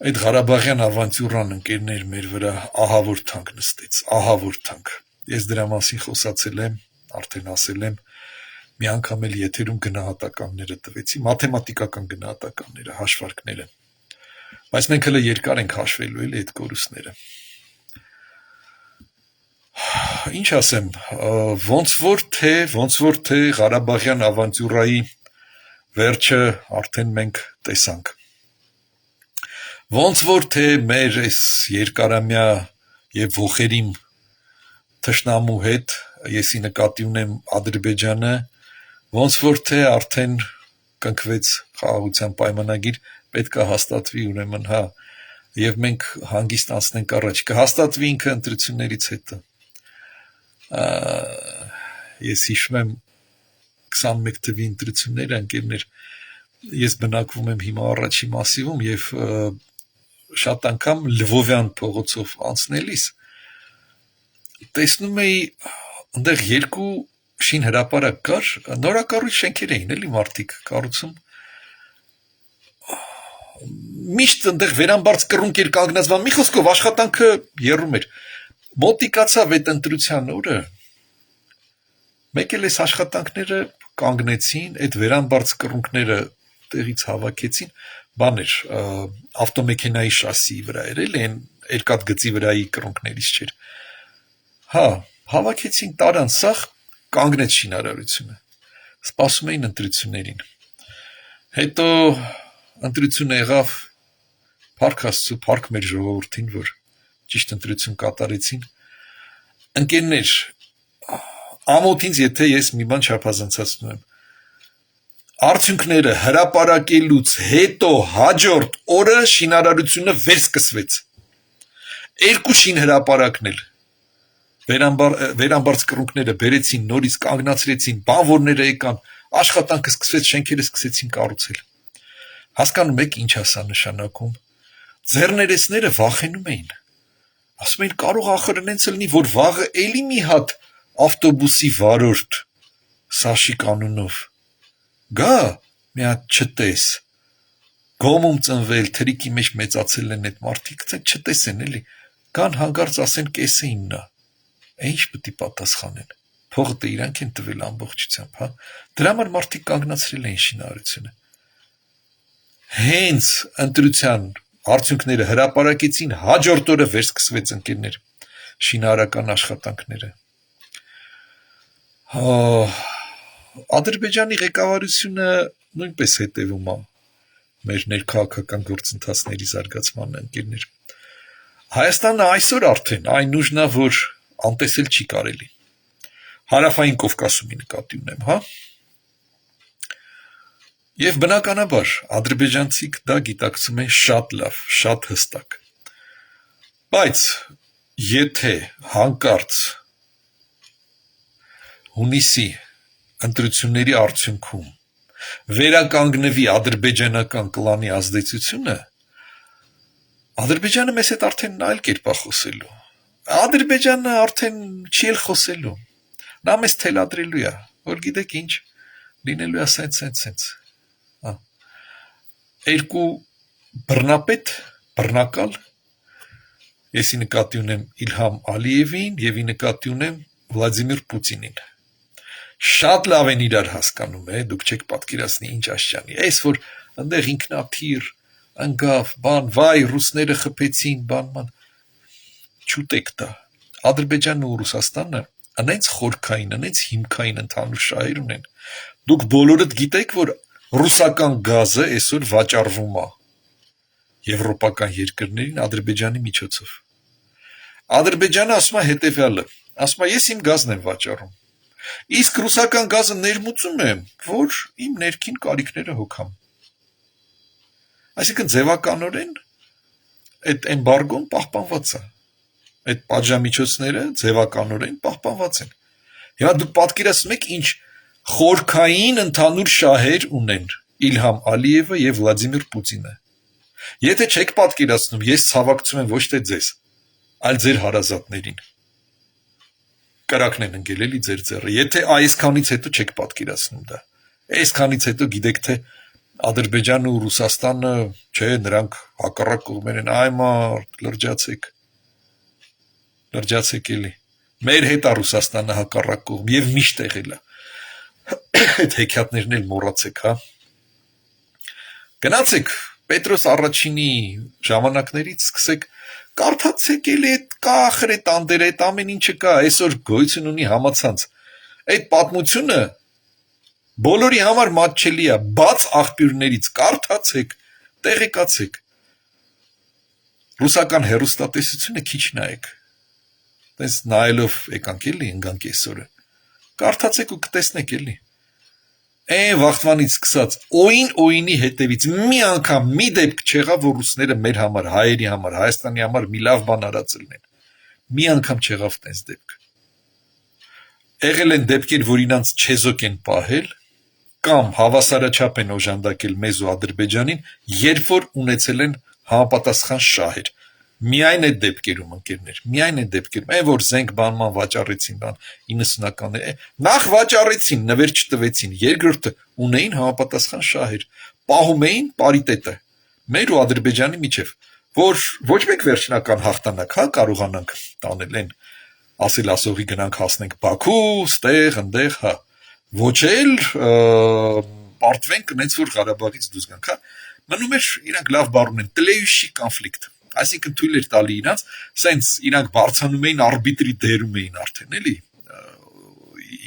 [SPEAKER 1] Այդ Ղարաբաղյան ավանտյուրան ընկերներ մեր վրա ահավոր թանկ նստեց, ահավոր թանկ Ես դրա մասին խոսացել եմ, արդեն ասել եմ մի անգամ էլ եթերում գնահատականները տվեցի, մաթեմատիկական գնահատականները, հաշվարկները Բայց մենք հələ երկար ենք հաշվելու էլի այդ կորուստները։ Ինչ ասեմ, ոնց որ թե Ղարաբաղյան ավանտյուրայի վերջը արդեն մենք տեսանք։ Ոնց որ թե մեր այս երկարամյա եւ ոխերիմ թշնամու հետ, եսի նկատի ունեմ Ադրբեջանը, ոնց որ թե արդեն կնքվեց խաղաղության պայմանագիր, պետք է հաստատվի ուրեմն, հա, եւ մենք հանգիստ անցնենք առաջ, կհաստատվի ինքը ընտրություններից հետո։ Ես հիշում եմ 21 թվականի ընտրությունները, ընկերներ, ես բնակվում եմ հիմա առաջի մասիվում եւ շատ անգամ Լվովյան փողոցով անցնելիս տեսնում էի այնտեղ երկու շին հրապարակ կար, նորակառույց շենքեր էին էլի մարդիկ կառուցում, միշտ այնտեղ վերամբարձ կռունկ էր կանգնած, մի խոսքով աշխատանքը եռում էր, մոտիկացավ այդ ընտրության օրը, մեկ էլ այս աշխատանքները կանգնեցին, այդ վերամբարձ կռունկները տեղից հավաքեցին, բաներ, ավտոմեքենայի շասի վրա էր, էլի այն երկաթ գծի վրայի կռունկներից չէր, հա, հավաքեցին տարան սաղ, կանգնեց շինարարությունը, սպասում էին ընտրություններին, հետո ընտրությունը եղավ, փառք Աստծո, փառք մեր ժողովրդին, որ ճիշտ ընտրություն կատարեցին, ընկերներ, ամոթ ինձ, եթե ես մի բան չափազանցացնում եմ, արդյունքները հրապարակելուց հետո հաջորդ օրը շինարարությունը վերսկսվեց, երկու շին հրապարակնել, վերամբարձ կռունկները բերեցին, նորից կանգնացրեցին, բանվորները եկան, աշխատանքը սկսվեց, շենքերը սկսեցին կառուցել, հասկանում եք ինչ ասա նշանակում, ձեռներեցները վախենում էին, ասում էին կարող ախր նենց լինի, որ վաղը էլի մի հատ ավտոբուսի վարորդ Սաշիկ անունով գա մի հատ չտես գոմում ծնվել, թրիկի մեջ մեծացել են այդ մարդիկ, չտեսեն էլի, կան հանկարծ ասեն կեսը իմնա, ինչ պետք է պատասխանեն, փողը դե իրանք են տվել ամբողջությամբ, հա, դրա համար մարդիկ կանգնացրել են շինարարությունը, հենց ընտրության արդյունքները հրապարակեցին, հաջորդ օրը վերսկսվեց ընկերներ, շինարարական աշխատանքները, Ադրբեջանի ղեկավարությունը նույնպես հետևում է մեր ներքաղաքական գործընթացների զարգացման ընկերներ։ Հայաստանը այսօր արդեն այն ուժն է, որ անտեսել չի կարելի։ Հարավային Կովկասումի նկատի ունեմ, հա։ Եվ բնականաբար ադրբեջանցիք դա գիտակցում են շատ լավ, շատ հստակ։ Բայց եթե հանկարծ հունիսի ընտրությունների արդյունքում վերականգնվի ադրբեջանական կլանի ազդեցությունը, Ադրբեջանը մեզ հետ արդեն այլ կերպ է խոսելու, Ադրբեջանը արդեն չի էլ խոսելու, նա մեզ թելադրելու է, որ գիտեք ինչ, լինելու է սենց, երկու բռնապետ, բռնակալ, եսի նկատի ունեմ Իլհամ Ալիևին և ի նկատի ունեմ Վլադիմիր Պուտինին, շատ լավ են իրար հասկանում, դուք չեք պատկերացնի ինչ աշճանի, այս որ ընդեղ ինքնաթիռ, ընգավ, բան, վայ, ռուսները խփեցին, բան, չուտեք դա, Ադրբեջանն ու Ռուսաստանը անենց խորքային, անենց հիմքային ընդհանուր շահեր ունեն, դուք բոլորդ գիտեք, որ ռուսական գազը այսօր վաճառվում է եվրոպական երկրներին Ադրբեջանի միջոցով, Ադրբեջանը ասում է հետևյալը, ասում է ես իմ գազն եմ վաճառում, իսկ ռուսական գազը ներմուծում եմ, որ իմ ներքին կարիքները հոգամ, այսինքն ձևականորեն այդ էմբարգոն պահպանված է, այդ պատժամիջոցները ձևականորեն պահպանված են, հիմա դուք պատկերացնում եք ինչ խորքային ընդհանուր շահեր ունեն Իլհամ Ալիևը և Վլադիմիր Պուտինը, եթե չեք պատկերացնում, ես ցավակցում եմ ոչ թե ձեզ, այլ ձեր հարազատներին, կրակն են ընկել էլի ձեր ձեռը, եթե այսքանից հետո չեք պատկերացնում դա, այսքանից հետո գիտեք թե Ադրբեջանը ու Ռուսաստանը, չէ, նրանք հակառակ կողմեր են, այ մարդ, լրջացեք էլի, մեր հետ է Ռուսաստանը հակառակ կողմ և միշտ եղել է, այդ հեքիաթներն էլ մոռացեք, հա, գնացեք Պետրոս առաջինի ժամանակներից սկսեք կարդացեք էլի այդ կախր այդ անդերը, այդ ամեն ինչը կա, այսօր գոյություն ունի համացանց։ Այդ պատմությունը բոլորի համար մատչելի է, բաց աղբյուրներից կարդացեք, տեղեկացեք։ Ռուսական հեռուստատեսությունը քիչ նայեք։ Տես նայելով եկանք էլի ընկանք այսօրը։ Կարդացեք ու կտեսնեք էլի։ Այն վաղտվանից սկսած օինի հետևից մի անգամ մի դեպք չեղավ, որ ռուսները մեր համար, հայերի համար, Հայաստանի համար մի լավ բան արած լինեն։ Մի անգամ չեղավ տես դեպք։ Եղել են դեպքեր, որ իրանց չեզոք են պահել, կամ հավասարաչափ են օժանդակել մեզ ու Ադրբեջանին, երբ որ ունեցել են համապատասխան շահեր։ Միայն այդ դեպքերում ընկերներ, միայն այդ դեպքերում, այն որ զենք բանման վաճառեցին բան 90-ականներ, նախ վաճառեցին, նվեր չտվեցին, երկրորդը ունեին համապատասխան շահեր, պահում էին պարիտետը մեր ու Ադրբեջանի միջև, որ ոչ մեկ վերջնական հաղթանակ կարողանանք տանել են, ասել ասողի գնանք հասնենք Բաքու, ստեղ, ընդեղ, ոչ էլ պարտվենք նենց որ Ղարաբաղից դուրս գանք, մնում էր իրանք լավ բառ ունեն, тлеющий конфликт, այսինքն թույլ էր տալի իրանց, սենց իրանք բարձանում էին արբիտրի դերում էին արդեն, էլի,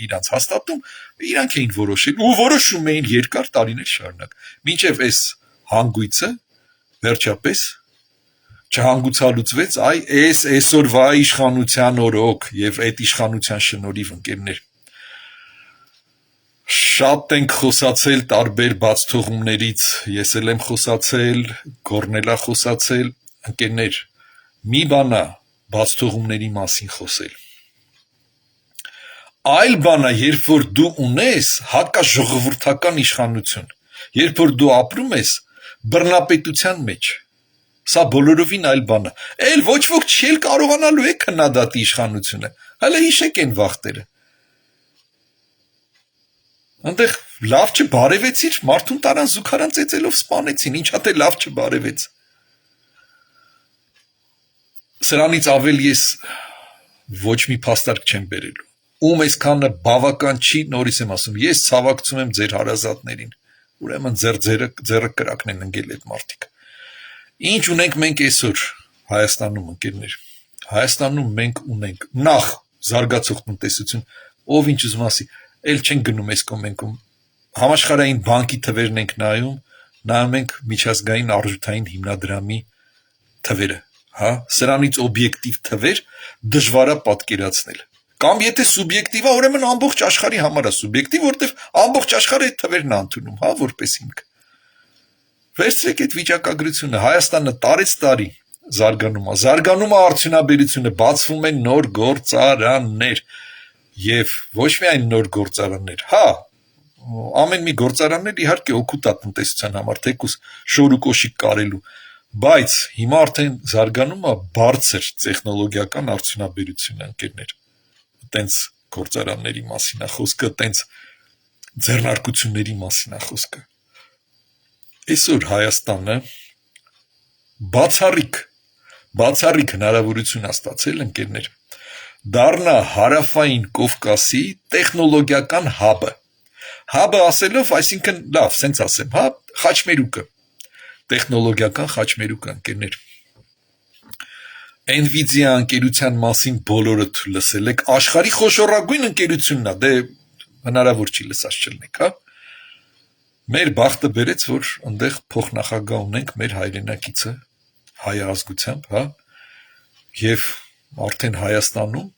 [SPEAKER 1] իրանց հաստատում, իրանք էին որոշել ու որոշում էին երկար տարիներ շարունակ, մինչև այս հանգույցը վերջապես չհանգուցալուծվեց, այսօրվա իշխանության օրոք եւ այդ իշխանության շնորհիվ ընկերներ շատ ենք խոսացել տարբեր բացթողումներից, ես էլ եմ խոսացել, Գորնելա խոսացել, ընկերներ, մի բան է բացթողումների մասին խոսել։ Այլ բան է, երբ որ դու ունես հակաժողովրդական իշխանություն, երբ որ դու ապրում ես բռնապետության մեջ, սա բոլորովին այլ բան է։ Էլ ոչ ոք չի էլ կարողանալու է քննադատի իշխանությունը։ Հələ հիշեք են վախտերը։ Այնտեղ լավ չբարևեցիր, մարդուն տարան զուգարան ծեծելով սպանեցին, ինչա թե լավ չբարևեց։ Սրանից ավել ես ոչ մի փաստարկ չեմ բերելու։ Ում այսքանը բավական չի, նորից եմ ասում, ես ցավակցում եմ ձեր հարազատներին։ Ուրեմն ձերը կրակն են ընկել այդ մարդիկ։ Ինչ ունենք մենք այսօր Հայաստանում, ընկերներ։ Հայաստանում մենք ունենք նախ զարգացող տնտեսություն, ով ինչ ուզում ասի, էլ չենք գնում այս կոմենքում։ Համաշխարհային բանկի թվերն ենք նայում ենք միջազգային արժութային հիմնադրամի թվերը, սրանից օբյեկտիվ թվեր դժվար է պատկերացնել։ Կամ եթե սուբյեկտիվ է, ուրեմն ամբողջ աշխարհի համար է սուբյեկտիվ, որտեղ ամբողջ աշխարհը այդ թվերն է ընդունում, որպես հիմք։ Վերցրեք այդ վիճակագրությունը, Հայաստանը տարեց տարի զարգանում է արդյունաբերությունը, բացվում են նոր գործարաններ եւ ոչ միայն նոր գործարաններ, ամեն մի գործարաններ իհարկե օգուտ է տնտեսության համար, թեկուզ շոր ու կոշիկ կարելու, բայց հիմա արդեն զարգանում է բարձր տեխնոլոգիական արդյունաբերությունը, ընկերներ, տենց գործարանների մասին է խոսքը, տենց ձեռնարկությունների մասին է խոսքը։ Այսօր Հայաստանը բացառիկ հնարավորություն է ստացել, ընկերներ, դառնա հարավային Կովկասի տեխնոլոգիական հաբը։ Հաբը ասելով, այսինքն, լավ, սենց ասեմ, խաչմերուկը, տեխնոլոգիական խաչմերուկը, ընկերներ։ Nvidia ընկերության մասին բոլորը լսել եք, աշխարհի խոշորագույն ընկերությունն է, դե հնարավոր չի լսած չլնեք, Մեր բախտը բերեց, որ ընդեղ փոխնախագահ ունենք մեր հայրենակիցը հայազգությամբ, եւ արդեն Հայաստանում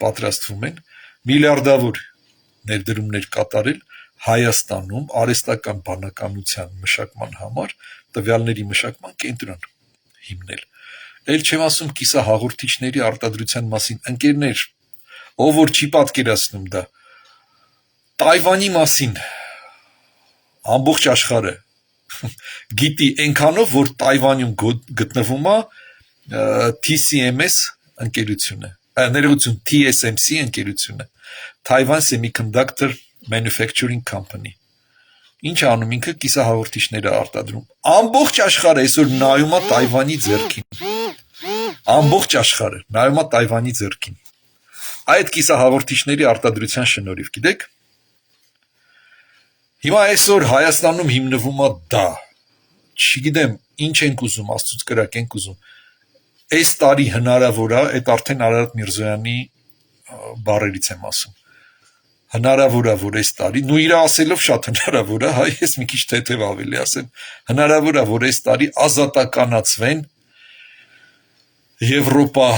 [SPEAKER 1] պատրաստվում են միլիարդավոր ներդրումներ կատարել Հայաստանում արհեստական բանականության մշակման համար տվյալների մշակման կենտրոն հիմնել։ Էլ չեմ ասում կիսահաղորդիչների արտադրության մասին, ընկերներ, ով որ չի պատկերացնում դա, Տայվանի մասին ամբողջ աշխարհը գիտի այնքանով, որ Տայվանում գտնվում է TSMC ընկերությունը, ներողություն, TSMC ընկերությունը, Taiwan Semiconductor Manufacturing Company։ Ինչ անում ինքը կիսահաղորդիչներ է արտադրում։ Ամբողջ աշխարհը այսօր նայում է Տայվանի ձեռքին։ Ամբողջ աշխարհը նայում է Տայվանի ձեռքին։ Այդ կիսահաղորդիչների արտադրության շնորհիվ, գիտեք, հիմա այսօր Հայաստանում հիմնվում է դա, չգիտեմ ինչ ենք ուզում, Աստծուց կրակ ենք ուզում, այս տարի հնարավոր է, այդ արդեն Արարատ Միրզոյանի բառերից եմ ասում, հնարավոր է, որ այս տարի, նու իր ասելով շատ հնարավոր է, հայ, ես մի քիչ թեթև ավելի ասեմ, հնարավոր է, որ այս տարի ազատականացվեն Եվրոպա,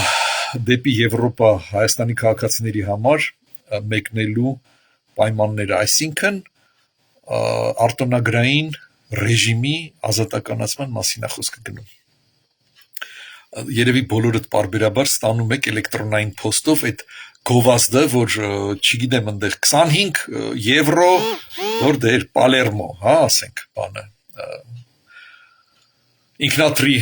[SPEAKER 1] դեպի Եվրոպա Հայաստանի քաղաքացիների համար մեկնելու պայմանները, այսինքն արտոնագրային ռեժիմի ազատականացման մասին է խոսքը գնում։ Երևի բոլորդ պարբերաբար ստանում եք էլեկտրոնային փոստով այդ գովազդը, որ չգիտեմ ընդեղ 25 եվրո, որ դեր Պալերմո, հա, ասենք, բանը, ինքնատրի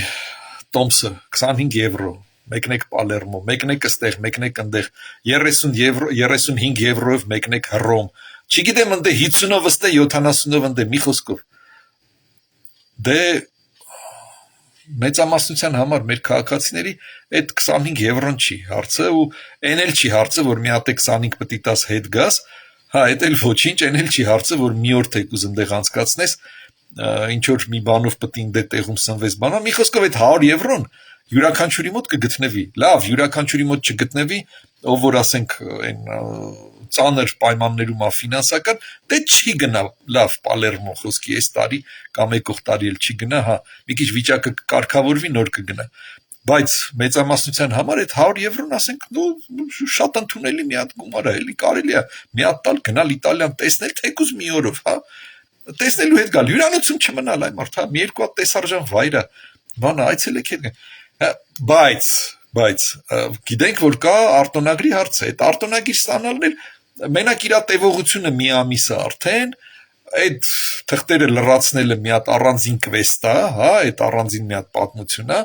[SPEAKER 1] տոմսը 25 եվրո, մեկնեք Պալերմո, մեկնեք ստեղ, մեկնեք ընդեղ 30 եվրո, 35 եվրոյով մեկնեք Հռոմ, չգիտեմ ընդեղ 50-ով ստե 70-ով ընդեղ մի խոսքով։ Դե մեծամասնության համար մեր քաղաքացիների այդ 25 եվրոն չի հարցը ու այն էլ չի հարցը, որ մի հատ 25 պտի տաս հետ գաս, հա, այդ էլ ոչինչ, այն էլ չի հարցը, որ մի օր թեկուզ ընդեղ անցկացնես, ինչ որ մի բանով պտի ինձ տեղում սնվես բանա, մի խոսքով այդ 100 եվրոն յուրաքանչյուրի մոտ կգտնվի, լավ, յուրաքանչյուրի մոտ չգտնվի, ով որ ասենք այն ծանր պայմաններում է ֆինանսական, դե չի գնա լավ Պալերմո խոսքի այս տարի կամ եկող տարի էլ չի գնա, հա, մի քիչ վիճակը կարգավորվի, նոր կգնա, բայց մեծամասնության համար այդ 100 եվրոն ասենք, շատ ընդունելի մի հատ գումար է, էլի կարելի է մի հատ տալ գնալ Իտալիան տեսնել թեկուզ մի օրով, հա, տեսնելու հետ գալ, հյուրանոցում չմնալ այ մարդ, հա, մի երկու հատ տեսարժան վայր է, բանը այցելեք հետ գալ, բայց գիտենք, որ կա արտոնագրի հարցը, այդ արտոնագիր ստանալն էլ մենակ իր տևողությունը մի ամիս է արդեն, այդ թղթերը լրացնելը մի հատ առանձին կվեստ է, հա, այդ առանձին մի հատ պատմություն է,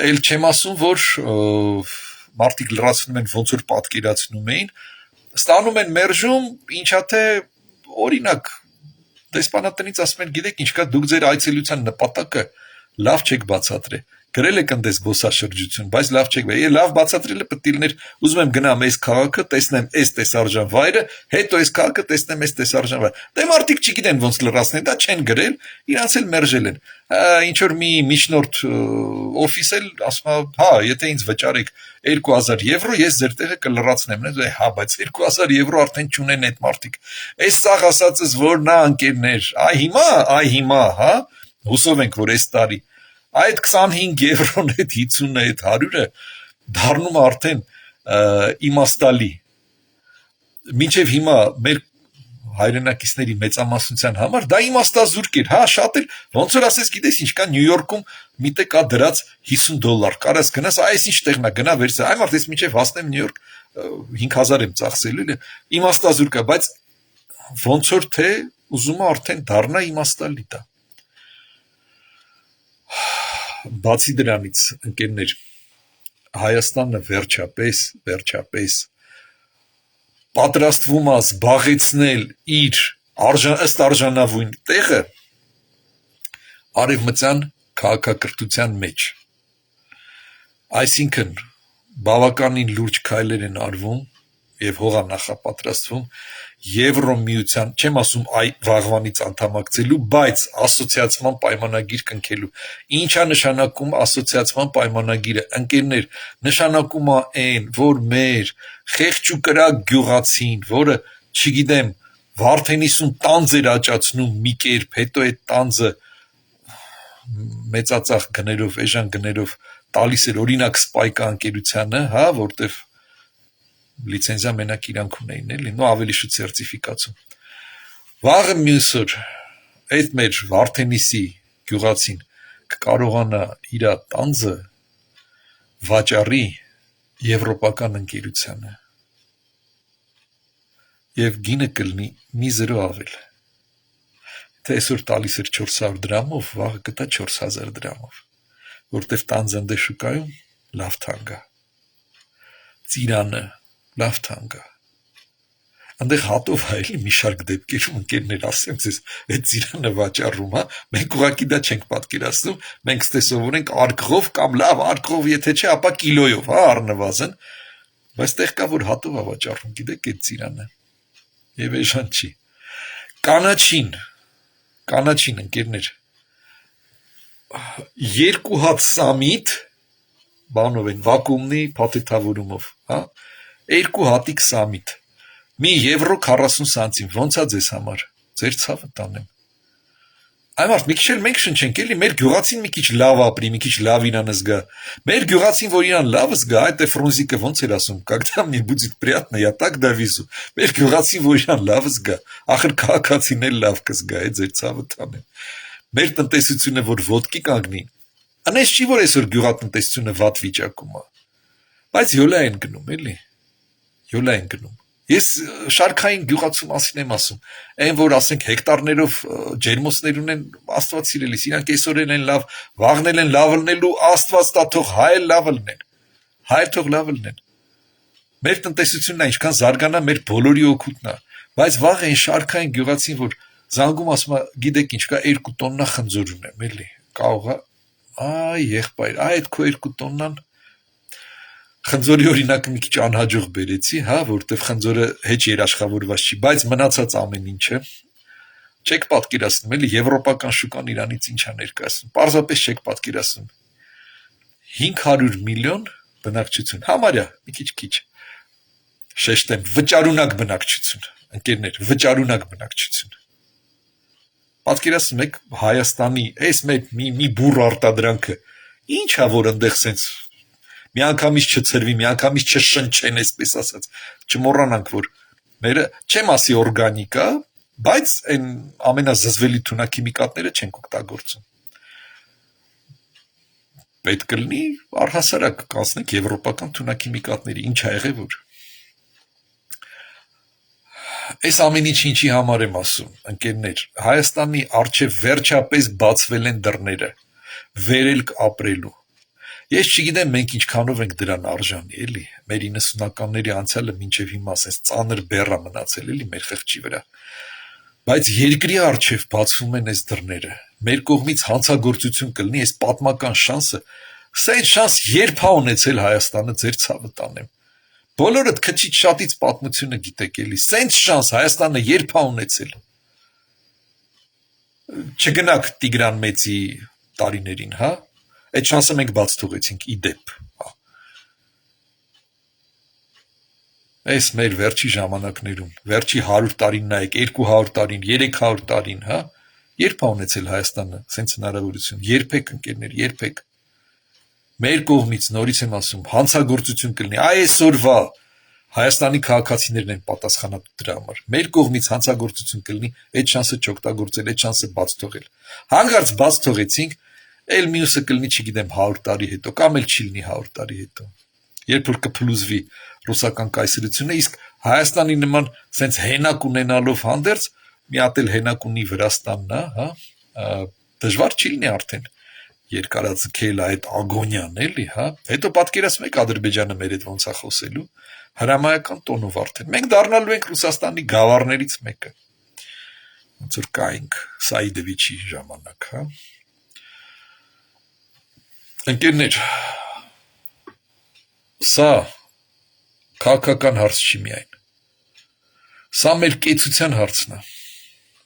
[SPEAKER 1] էլ չեմ ասում, որ մարդիկ լրացնում են ոնց որ պատկերացնում էին, ստանում են մերժում, ինչա թե օրինակ դեսպանատնից ասում են, գիտեք ինչ կա, դուք ձեր այցելության նպատակը լավ չեք բացատրել, գրել եք ընդ զբոսաշրջություն, բայց լավ չեք, լավ բացատրելը պետք է լիներ, ուզում եմ գնամ այս քաղաքը, տեսնեմ այս տեսարժան վայրը, հետո այս քաղաքը տեսնեմ այս տեսարժան վայրը։ Դե մարդիկ չգիտեն ոնց լրացնել, դա չեն գրել, իրանց էլ մերժել են։ Ինչ որ մի միջնորդ օֆիս էլ ասում է, հա, եթե ինձ վճարեք 2000 եվրո, ես ձեր տեղը կլրացնեմ։ Հա, բայց 2000 եվրո արդեն չունեն այդ մարդիկ։ Այս սաղ ասածս որն է, ընկերներ, այ հիմա, հա, հուսով ենք, որ այս տարի այդ 25 եվրոն, այդ 50-ը, այդ 100-ը դառնում արդեն իմաստալի։ Մինչև հիմա մեր հայրենակիցների մեծամասնության համար դա իմաստազուրկ էր, հա, շատ էլ ոնց որ ասես, գիտես ինչ կա Նյու Յորքում միտը կա դրած $50, կարաս գնաս, այս ինչ տեղն է, գնա վերցա, այ մարդ ես մինչև հասնեմ Նյու Յորք 5000 եմ ծախսելու, իմաստազուրկ է, բայց ոնց որ թե ուզում է արդեն դառնա իմաստալի դա։ Բացի դրանից, ընկերներ, Հայաստանը վերջապես պատրաստվում է զբաղեցնել իր ըստ արժանավուն տեղը արևմտյան քաղաքակրթության մեջ։ Այսինքն, բավականին լուրջ քայլեր են արվում եւ հողա նախապատրաստվում Եվրոմիության, չեմ ասում վաղվանից անդամակցելու, բայց ասոցիացիան պայմանագիր կնքելու։ Ինչա նշանակում ասոցիացիան պայմանագիրը, ընկերներ, նշանակում է այն, որ մեր խեղճ ու կրակ գյուղացին, որը, չգիտեմ, Վարդենիսում տանձ էր աճացնում մի կերպ, հետո այդ տանձը մեծածախ գներով, էժան գներով տալիս էր օրինակ Սպայկա ընկերությանը, հա, որտեվ լիցենզիա մենակ իրանք ունեին, էլի, նո ավելի շուտ սերտիֆիկացում։ Վաղը մյուս օր այդ մեր Վարդենիսի գյուղացին կկարողանա իր տանձը վաճառի եվրոպական ընկերությանը եւ գինը կլինի մի 0 ավել։ Թե այսօր տալիս էր 400 դրամով, վաղը կտա 4000 դրամով, որտեվ տանձը ընդ շուկայում լավ թանկ է։ Ծիրանը լավ թանկ է։ Այնտեղ հատով հայելի մի շարք դեպքերում ընկերներ ասեմ ձեզ, այդ ծիրանը վաճառում, հա, մենք ուղղակի դա չենք պատկերացնում, մենք ստե սովորենք արկղով կամ լավ արկղով եթե չէ, ապա կիլոյով, հա, առնվազն, բայց տեղ կա որ հատով է վաճառում, գիտեք այդ ծիրանը։ Եվ էժան չի։ Կանաչին ընկերներ, երկու հատ սամիտ, բանով են, վակուումնի փաթեթավորումով, հա, երկու հատիկ սամիտ, մի եվրո 40 սանտիմ, ոնց է ձեզ համար, ձեր ցավը տանեմ։ Այ մարդ, մի քիչ էլ մենք շնչենք, էլի, մեր գյուղացին մի քիչ լավ ապրի, մի քիչ լավ իրան զգա։ Մեր գյուղացին, որ իրան լավ զգա, այդ է Ֆրունզիկը ոնց էր ասում, когда мне будет приятно, я так довезу։ Մեր գյուղացին, որ իրան լավ զգա, ախր քաղաքացին էլ լավ կզգա, է ձեր ցավը տանեմ։ Մեր տնտեսությունը, որ ոտքի կանգնի, անես չի, որ այսօր գյուղատնտեսությունը վատ վիճակում է, բայց յոլա են գնում, էլի, յոլա են գնում։ Ես շարքային գյուղացու մասին եմ ասում, այն որ ասենք հեկտարներով ջերմոցներ ունեն, Աստված սիրելիս, իրանք այսօր են լավ, վաղն են լավ լնելու, Աստված տա թող հայ լավ լնեն, հայ թող լավ լնեն։ Մեր տնտեսությունն է ինչքան զարգանա, մեր բոլորի օգուտն է, բայց վաղ այն շարքային գյուղացին, որ զանգում ասում է, գիտեք ինչ կա 2 տոննա խնձոր ունեմ, էլի, կարող է, այ եղբայր, այդ քո 2 տոննան խնձորի օրինակը մի քիչ անհաջող բերեցի, հա, որտեվ խնձորը հեչ երաշխավորված չի, բայց մնացած ամեն ինչը չեք պատկերացնում, էլի եվրոպական շուկան Իրանից ինչ է ներկայացնում, պարզապես չեք պատկերացնում 500 միլիոն բնակչություն, համարյա մի քիչ շեշտեմ, վճարունակ բնակչություն, ընկերներ, վճարունակ բնակչություն։ Պատկերացնում եք Հայաստանի այս մեր մի բուռ արտադրանքը, ինչ է որ այնտեղ սենց միանգամից չցրվի, միանգամից չշնչեն, այսպես ասած, չմոռանանք, որ մերը չեմ ասի օրգանիկ է, բայց այն ամենազզվելի թունաքիմիկատները չենք օգտագործում։ Պետք կլինի առհասարակ կանցնենք եվրոպական թունաքիմիկատների, ինչ ա եղել որ։ Այս ամեն ինչի համար եմ ասում, ընկերներ, Հայաստանի առջև վերջապես բացվել են դռները, վերելք ապրելու։ Ես չգիտեմ մենք ինչքանով ենք դրան արժանի, էլի, մեր 90-ականների անցյալը մինչև հիմա ասես ծանր բեռա մնացել, էլի, մեր խղճի վրա, բայց երկրի առջև բացվում են այս դռները, մեր կողմից հանցագործություն կլինի, այս պատմական շանսը, սենց շանս երբ է ունեցել Հայաստանը, ձեր ցավը տանեմ, բոլորդ քչից շատից պատմությունը գիտեք, էլի, սենց շանս Հայաստանը երբ է ունեցել, չգնաք Տիգրան Մեծի տարիներին, հա, այդ շանսը մենք բաց թողեցինք իդեպ, այս մեր վերջի ժամանակներում, վերջի 100 տարին նայեք, 200 տարին, 300 տարին, հա, երբ է ունեցել Հայաստանը, սենց հնարավորություն, երբեք ընկերներ, երբեք, մեր կողմից, նորից եմ ասում, հանցագործություն կլինի, այսօրվա Հայաստանի քաղաքացիներն են պատասխանատու դրա համար, մեր կողմից հանցագործություն կլինի, այդ շանսը չօգտագործել, այդ շանսը բաց թողել, հանկարծ բաց թողեցինք, էլ մյուսը կլինի, չգիտեմ, 100 տարի հետո, կամ էլ չի լինի 100 տարի հետո, երբ որ կփլուզվի ռուսական կայսրությունը, իսկ Հայաստանի նման սենց հենակ ունենալով հանդերձ, մի հատ էլ հենակ ունի Վրաստանն է, հա, դժվար չի լինի արդեն երկարաձգել այդ ագոնյան, էլի, հա, հետո պատկերացնում եք Ադրբեջանը մեր հետ ոնց է խոսելու, հրամայական տոնով արդեն, մենք դառնալու ենք Ռուսաստանի գավառներից մեկը, ոնց որ կայինք Սայիդովիչի ժամանակ, հա, ընկերներ, սա քաղաքական հարց չի միայն, սա մեր կեցության հարցն է,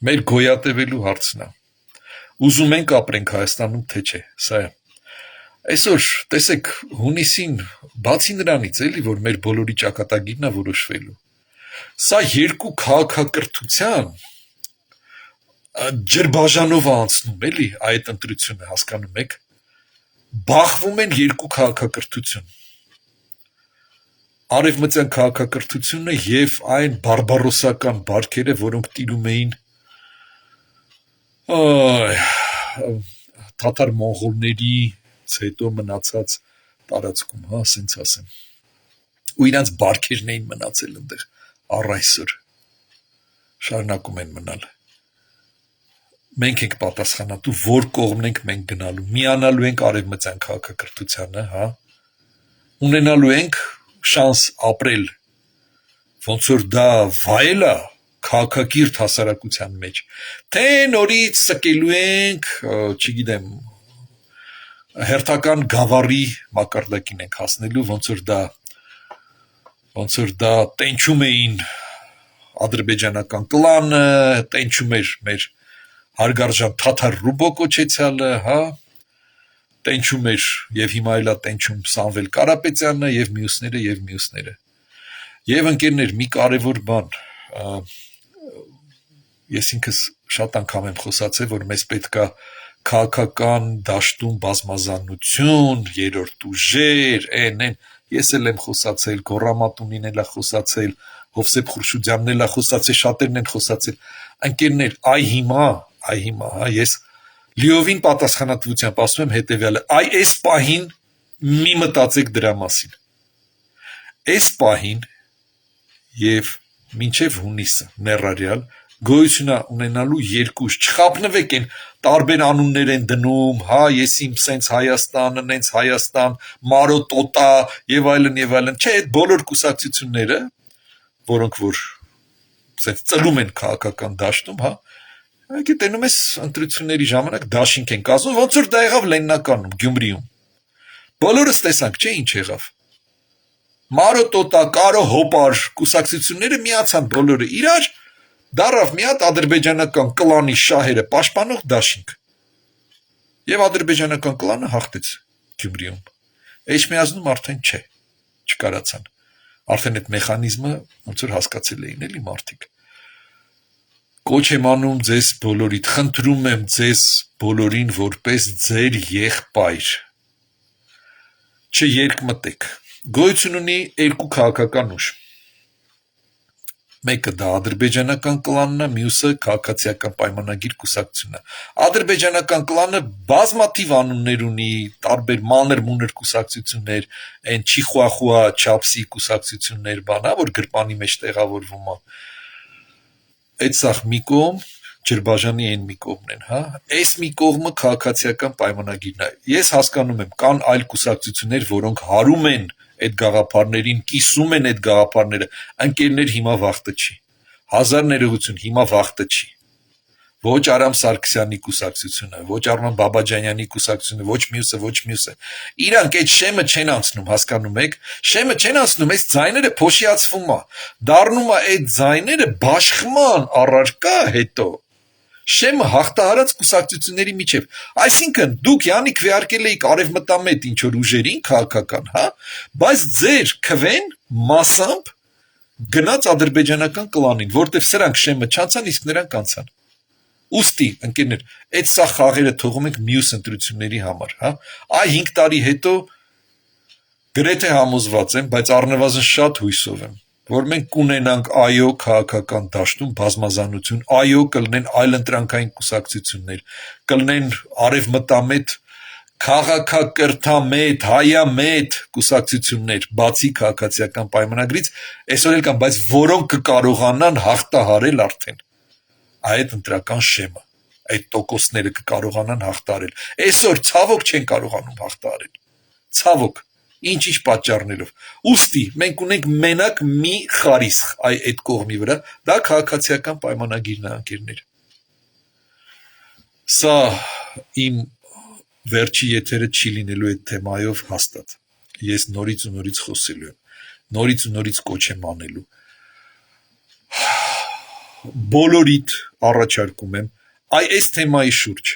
[SPEAKER 1] մեր գոյատևելու հարցն է, ուզում ենք ապրենք Հայաստանում, թե չէ, սա է, այսօր, տեսեք, հունիսին, բացի նրանից էլի, որ մեր բոլորի ճակատագիրն է որոշվելու, սա երկու քաղաքակրթության ջրբաժանով է անցնում, էլի, այդ ընտրությունը հասկանում եք, բախվում են երկու քաղաքակրթություն, արևմտյան քաղաքակրթությունը և այն բարբարոսական բարքերը, որոնք տիրում էին թաթար մոնղոլներից հետո մնացած տարածքում, հա, ասենց ասեմ, ու իրանց բարքերն էին մնացել ընդեղ առ այսօր, շարունակում են մնալ, մենք ենք պատասխանատու, որ կողմն ենք մենք գնալու, միանալու ենք արևմտյան քաղաքակրթությանը, հա, ունենալու ենք շանս ապրել, ոնց որ դա վայել է քաղաքակիրթ հասարակության մեջ, թե նորից սկելու ենք, չգիտեմ, հերթական գավառի մակարդակին ենք հասնելու, ոնց որ դա տենչում էին ադրբեջանական կլանը, տենչում էր մեր հարգարժան թաթար ռուբո կոչեցյալը, հա, տենչում էր եւ հիմա էլա տենչում Սամվել Կարապետյանը եւ մյուսները եւ ընկերներ մի կարեւոր բան ես ինքս շատ անգամ եմ խոսացել որ մեզ պետքա քաղաքական դաշտում բազմազանություն երրորդ ուժեր են ես էլ եմ խոսացել Գոռամատունին էլ է խոսացել Հովսեփ Խուրշուդյանն էլ է խոսացել շատերն են խոսացել ընկերներ այ հիմա ես լիովին պատասխանատվությամբ ասում եմ հետևյալը այս պահին մի մտածեք դրա մասին այս պահին եւ մինչեւ հունիսը ներառյալ գոյություն ունենալու երկու չխափնվեք են տարբեր անուններ են դնում ես իմ սենց Հայաստանը նենց Հայաստան Մարոտոտա եւ այլն չէ այդ բոլոր կուսակցությունները որոնք որ սենց ծլում են քաղաքական դաշտում Գիտենում ես ընտրությունների ժամանակ դաշինք են կազմում, ոնց որ դա եղավ Լենինականում, Գյումրիում։ Բոլորս տեսանք, չէ՞ ինչ եղավ։ Մարոտոտա, Կարո Հոպար կուսակցությունները միացան բոլորը իրար, դարավ մի հատ ադրբեջանական կլանի շահերը պաշտպանող դաշինք։ Եվ ադրբեջանական կլանը հաղթեց Գյումրիում։ Էջմիածնում արդեն չէ, չկարացան։ Արդեն այդ մեխանիզմը ոնց որ հասկացել էին էլի մարդիկ։ Կոչ եմ անում ձեզ բոլորիդ, խնդրում եմ ձեզ բոլորին որպես ձեր եղբայր, չերկմտեք, գոյություն ունի երկու քաղաքական ուժ, մեկը դա ադրբեջանական կլանն է, մյուսը քաղաքացիական պայմանագիր կուսակցությունն է, ադրբեջանական կլանը բազմաթիվ անուններ ունի, տարբեր մանր-մունր կուսակցություններ, այն չիխուախուա չապսի կուսակցություններ բանա, որ գրպանի մեջ տեղավորվում է, այդ սաղ մի կողմ, Ջրբաժանի այն մի կողմն են, այս մի կողմը քաղաքացիական պայմանագիրն է, ես հասկանում եմ, կան այլ կուսակցություններ, որոնք հարում են այդ գաղափարներին, կիսում են այդ գաղափարները, ընկերներ հիմա վախտը չի, հազար ներողություն, հիմա վախտը չի, ոչ Արամ Սարգսյանի կուսակցությունը, ոչ Արման Բաբաջանյանի կուսակցությունը, ոչ մյուսը, իրանք այդ շեմը չեն անցնում, հասկանում եք, շեմը չեն անցնում, այս ձայները փոշիացվում է, դառնում է այդ ձայները բաշխման առարկա հետո, շեմը հաղթահարած կուսակցությունների միջև, այսինքն դուք Յանիկ վեարկել էիք արևմտամետ ինչ-որ ուժերին քաղաքական, բայց ձեր քվեն մասամբ գնաց ադրբեջանական կլանին, որտեվ սրանք շեմը չանցան, իսկ նրանք անցան, ուստի, ընկերներ, այդ սա խաղերը թողում ենք մյուս ընտրությունների համար, այ 5 տարի հետո գրեթե համոզված եմ, բայց առնվազն շատ հույսով եմ, որ մենք կունենանք այո քաղաքական դաշտում բազմազանություն, այո կլինեն այլընտրանքային կուսակցություններ, կլինեն արևմտամետ, քաղաքակրթամետ, հայամետ կուսակցություններ, բացի քաղաքացիական պայմանագրից, այսօր էլ կան, բայց որոնք կկարողանան հաղթահարել արդեն այդ ընտրական շեմը, այդ տոկոսները կկարողանան հաղթահարել, այսօր ցավոք չեն կարողանում հաղթահարել, ցավոք, ինչ պատճառներով, ուստի մենք ունենք մենակ մի խարիսխ այդ կողմի վրա, դա քաղաքացիական պայմանագիրն է ընկերներ, սա իմ վերջի եթերը չի լինելու այդ թեմայով հաստատ, ես նորից ու նորից խոսելու եմ, նորից ու նորից կոչ եմ անելու, բոլորիդ առաջարկում եմ այս թեմայի շուրջ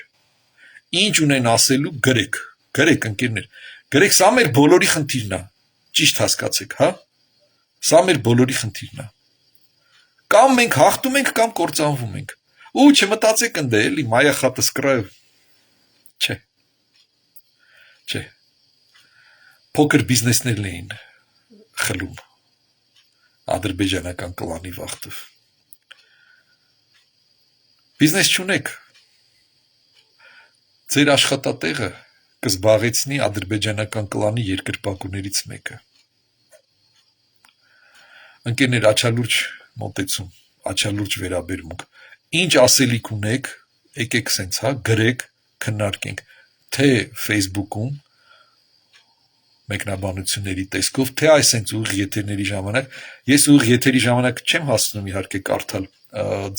[SPEAKER 1] ինչ ունեն ասելու գրեք ընկերներ գրեք սա մեր բոլորի խնդիրն է ճիշտ հասկացեք սա մեր բոլորի խնդիրն է կամ մենք հաղթում ենք կամ կործանվում ենք ու չմտածեք ընդ էլի մայա խատը սկրայով չէ փոքր բիզնեսներն էին խլում ադրբեջանական կլանի վախտով Բիզնես չունեք, ձեր աշխատատեղը կզբաղեցնի ադրբեջանական կլանի երկրպագուներից մեկը։ Ընկերներ աչալուրջ մոտեցում, աչալուրջ վերաբերմունք, ինչ ասելիք ունեք, եկեք սենց, գրեք, քննարկենք, թե Facebook-ում մեկնաբանությունների տեսքով, թե այսենց ուղիղ եթերների ժամանակ, ես ուղիղ եթերի ժամանակ չեմ հասնում իհարկե կարդալ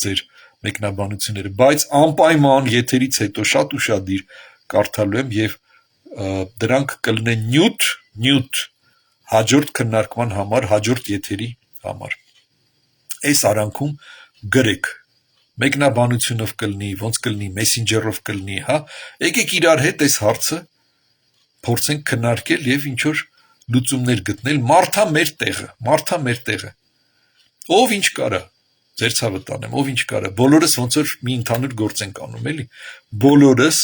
[SPEAKER 1] ձեր մեկնաբանությունները, բայց անպայման եթերից հետո շատ ուշադիր կարդալու եմ եւ դրանք կլինեն նյութ հաջորդ քննարկման համար, հաջորդ եթերի համար։ Այս արանքում գրեք մեկնաբանությունով կլինի, ոնց կլինի, մեսենջերով կլինի, եկեք իրար հետ այս հարցը փորձենք քննարկել եւ ինչ որ լուծումներ գտնել, մարդա մեր տեղը, ով ինչ կարա, ձեր ցավը տանեմ, ով ինչ կարա, բոլորս ոնց որ մի ընդհանուր գործ ենք անում, էլի, բոլորս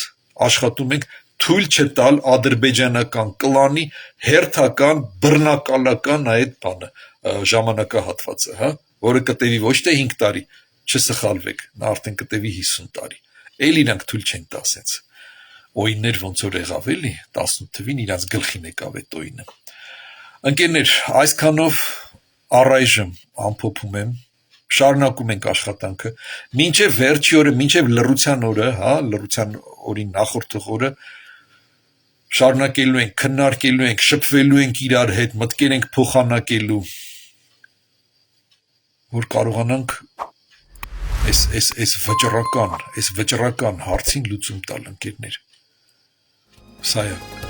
[SPEAKER 1] աշխատում ենք թույլ չտալ ադրբեջանական կլանի հերթական բռնակալական այդ բանը, ժամանակահատվածը, հա, որը կտևի ոչ թե 5 տարի, չսխալվեք, նա արդեն կտևի 50 տարի, էլ իրանք թույլ չեն տա սենց, օյններ ոնց որ եղավ էլի, 18 թվին իրանց գլխին եկավ այդ օյնը, ընկերներ, այսքանով առայժմ ամփոփում եմ, շարունակում ենք աշխատանքը, մինչև վերջի օրը, մինչև լռության օրը, հա, լռության օրին նախորդող օրը, շարունակելու ենք, քննարկելու ենք, շփվելու ենք իրար հետ, մտքեր ենք փոխանակելու, որ կարողանանք այս վճռական հարցին լուծում տալ, ընկերներ, սա է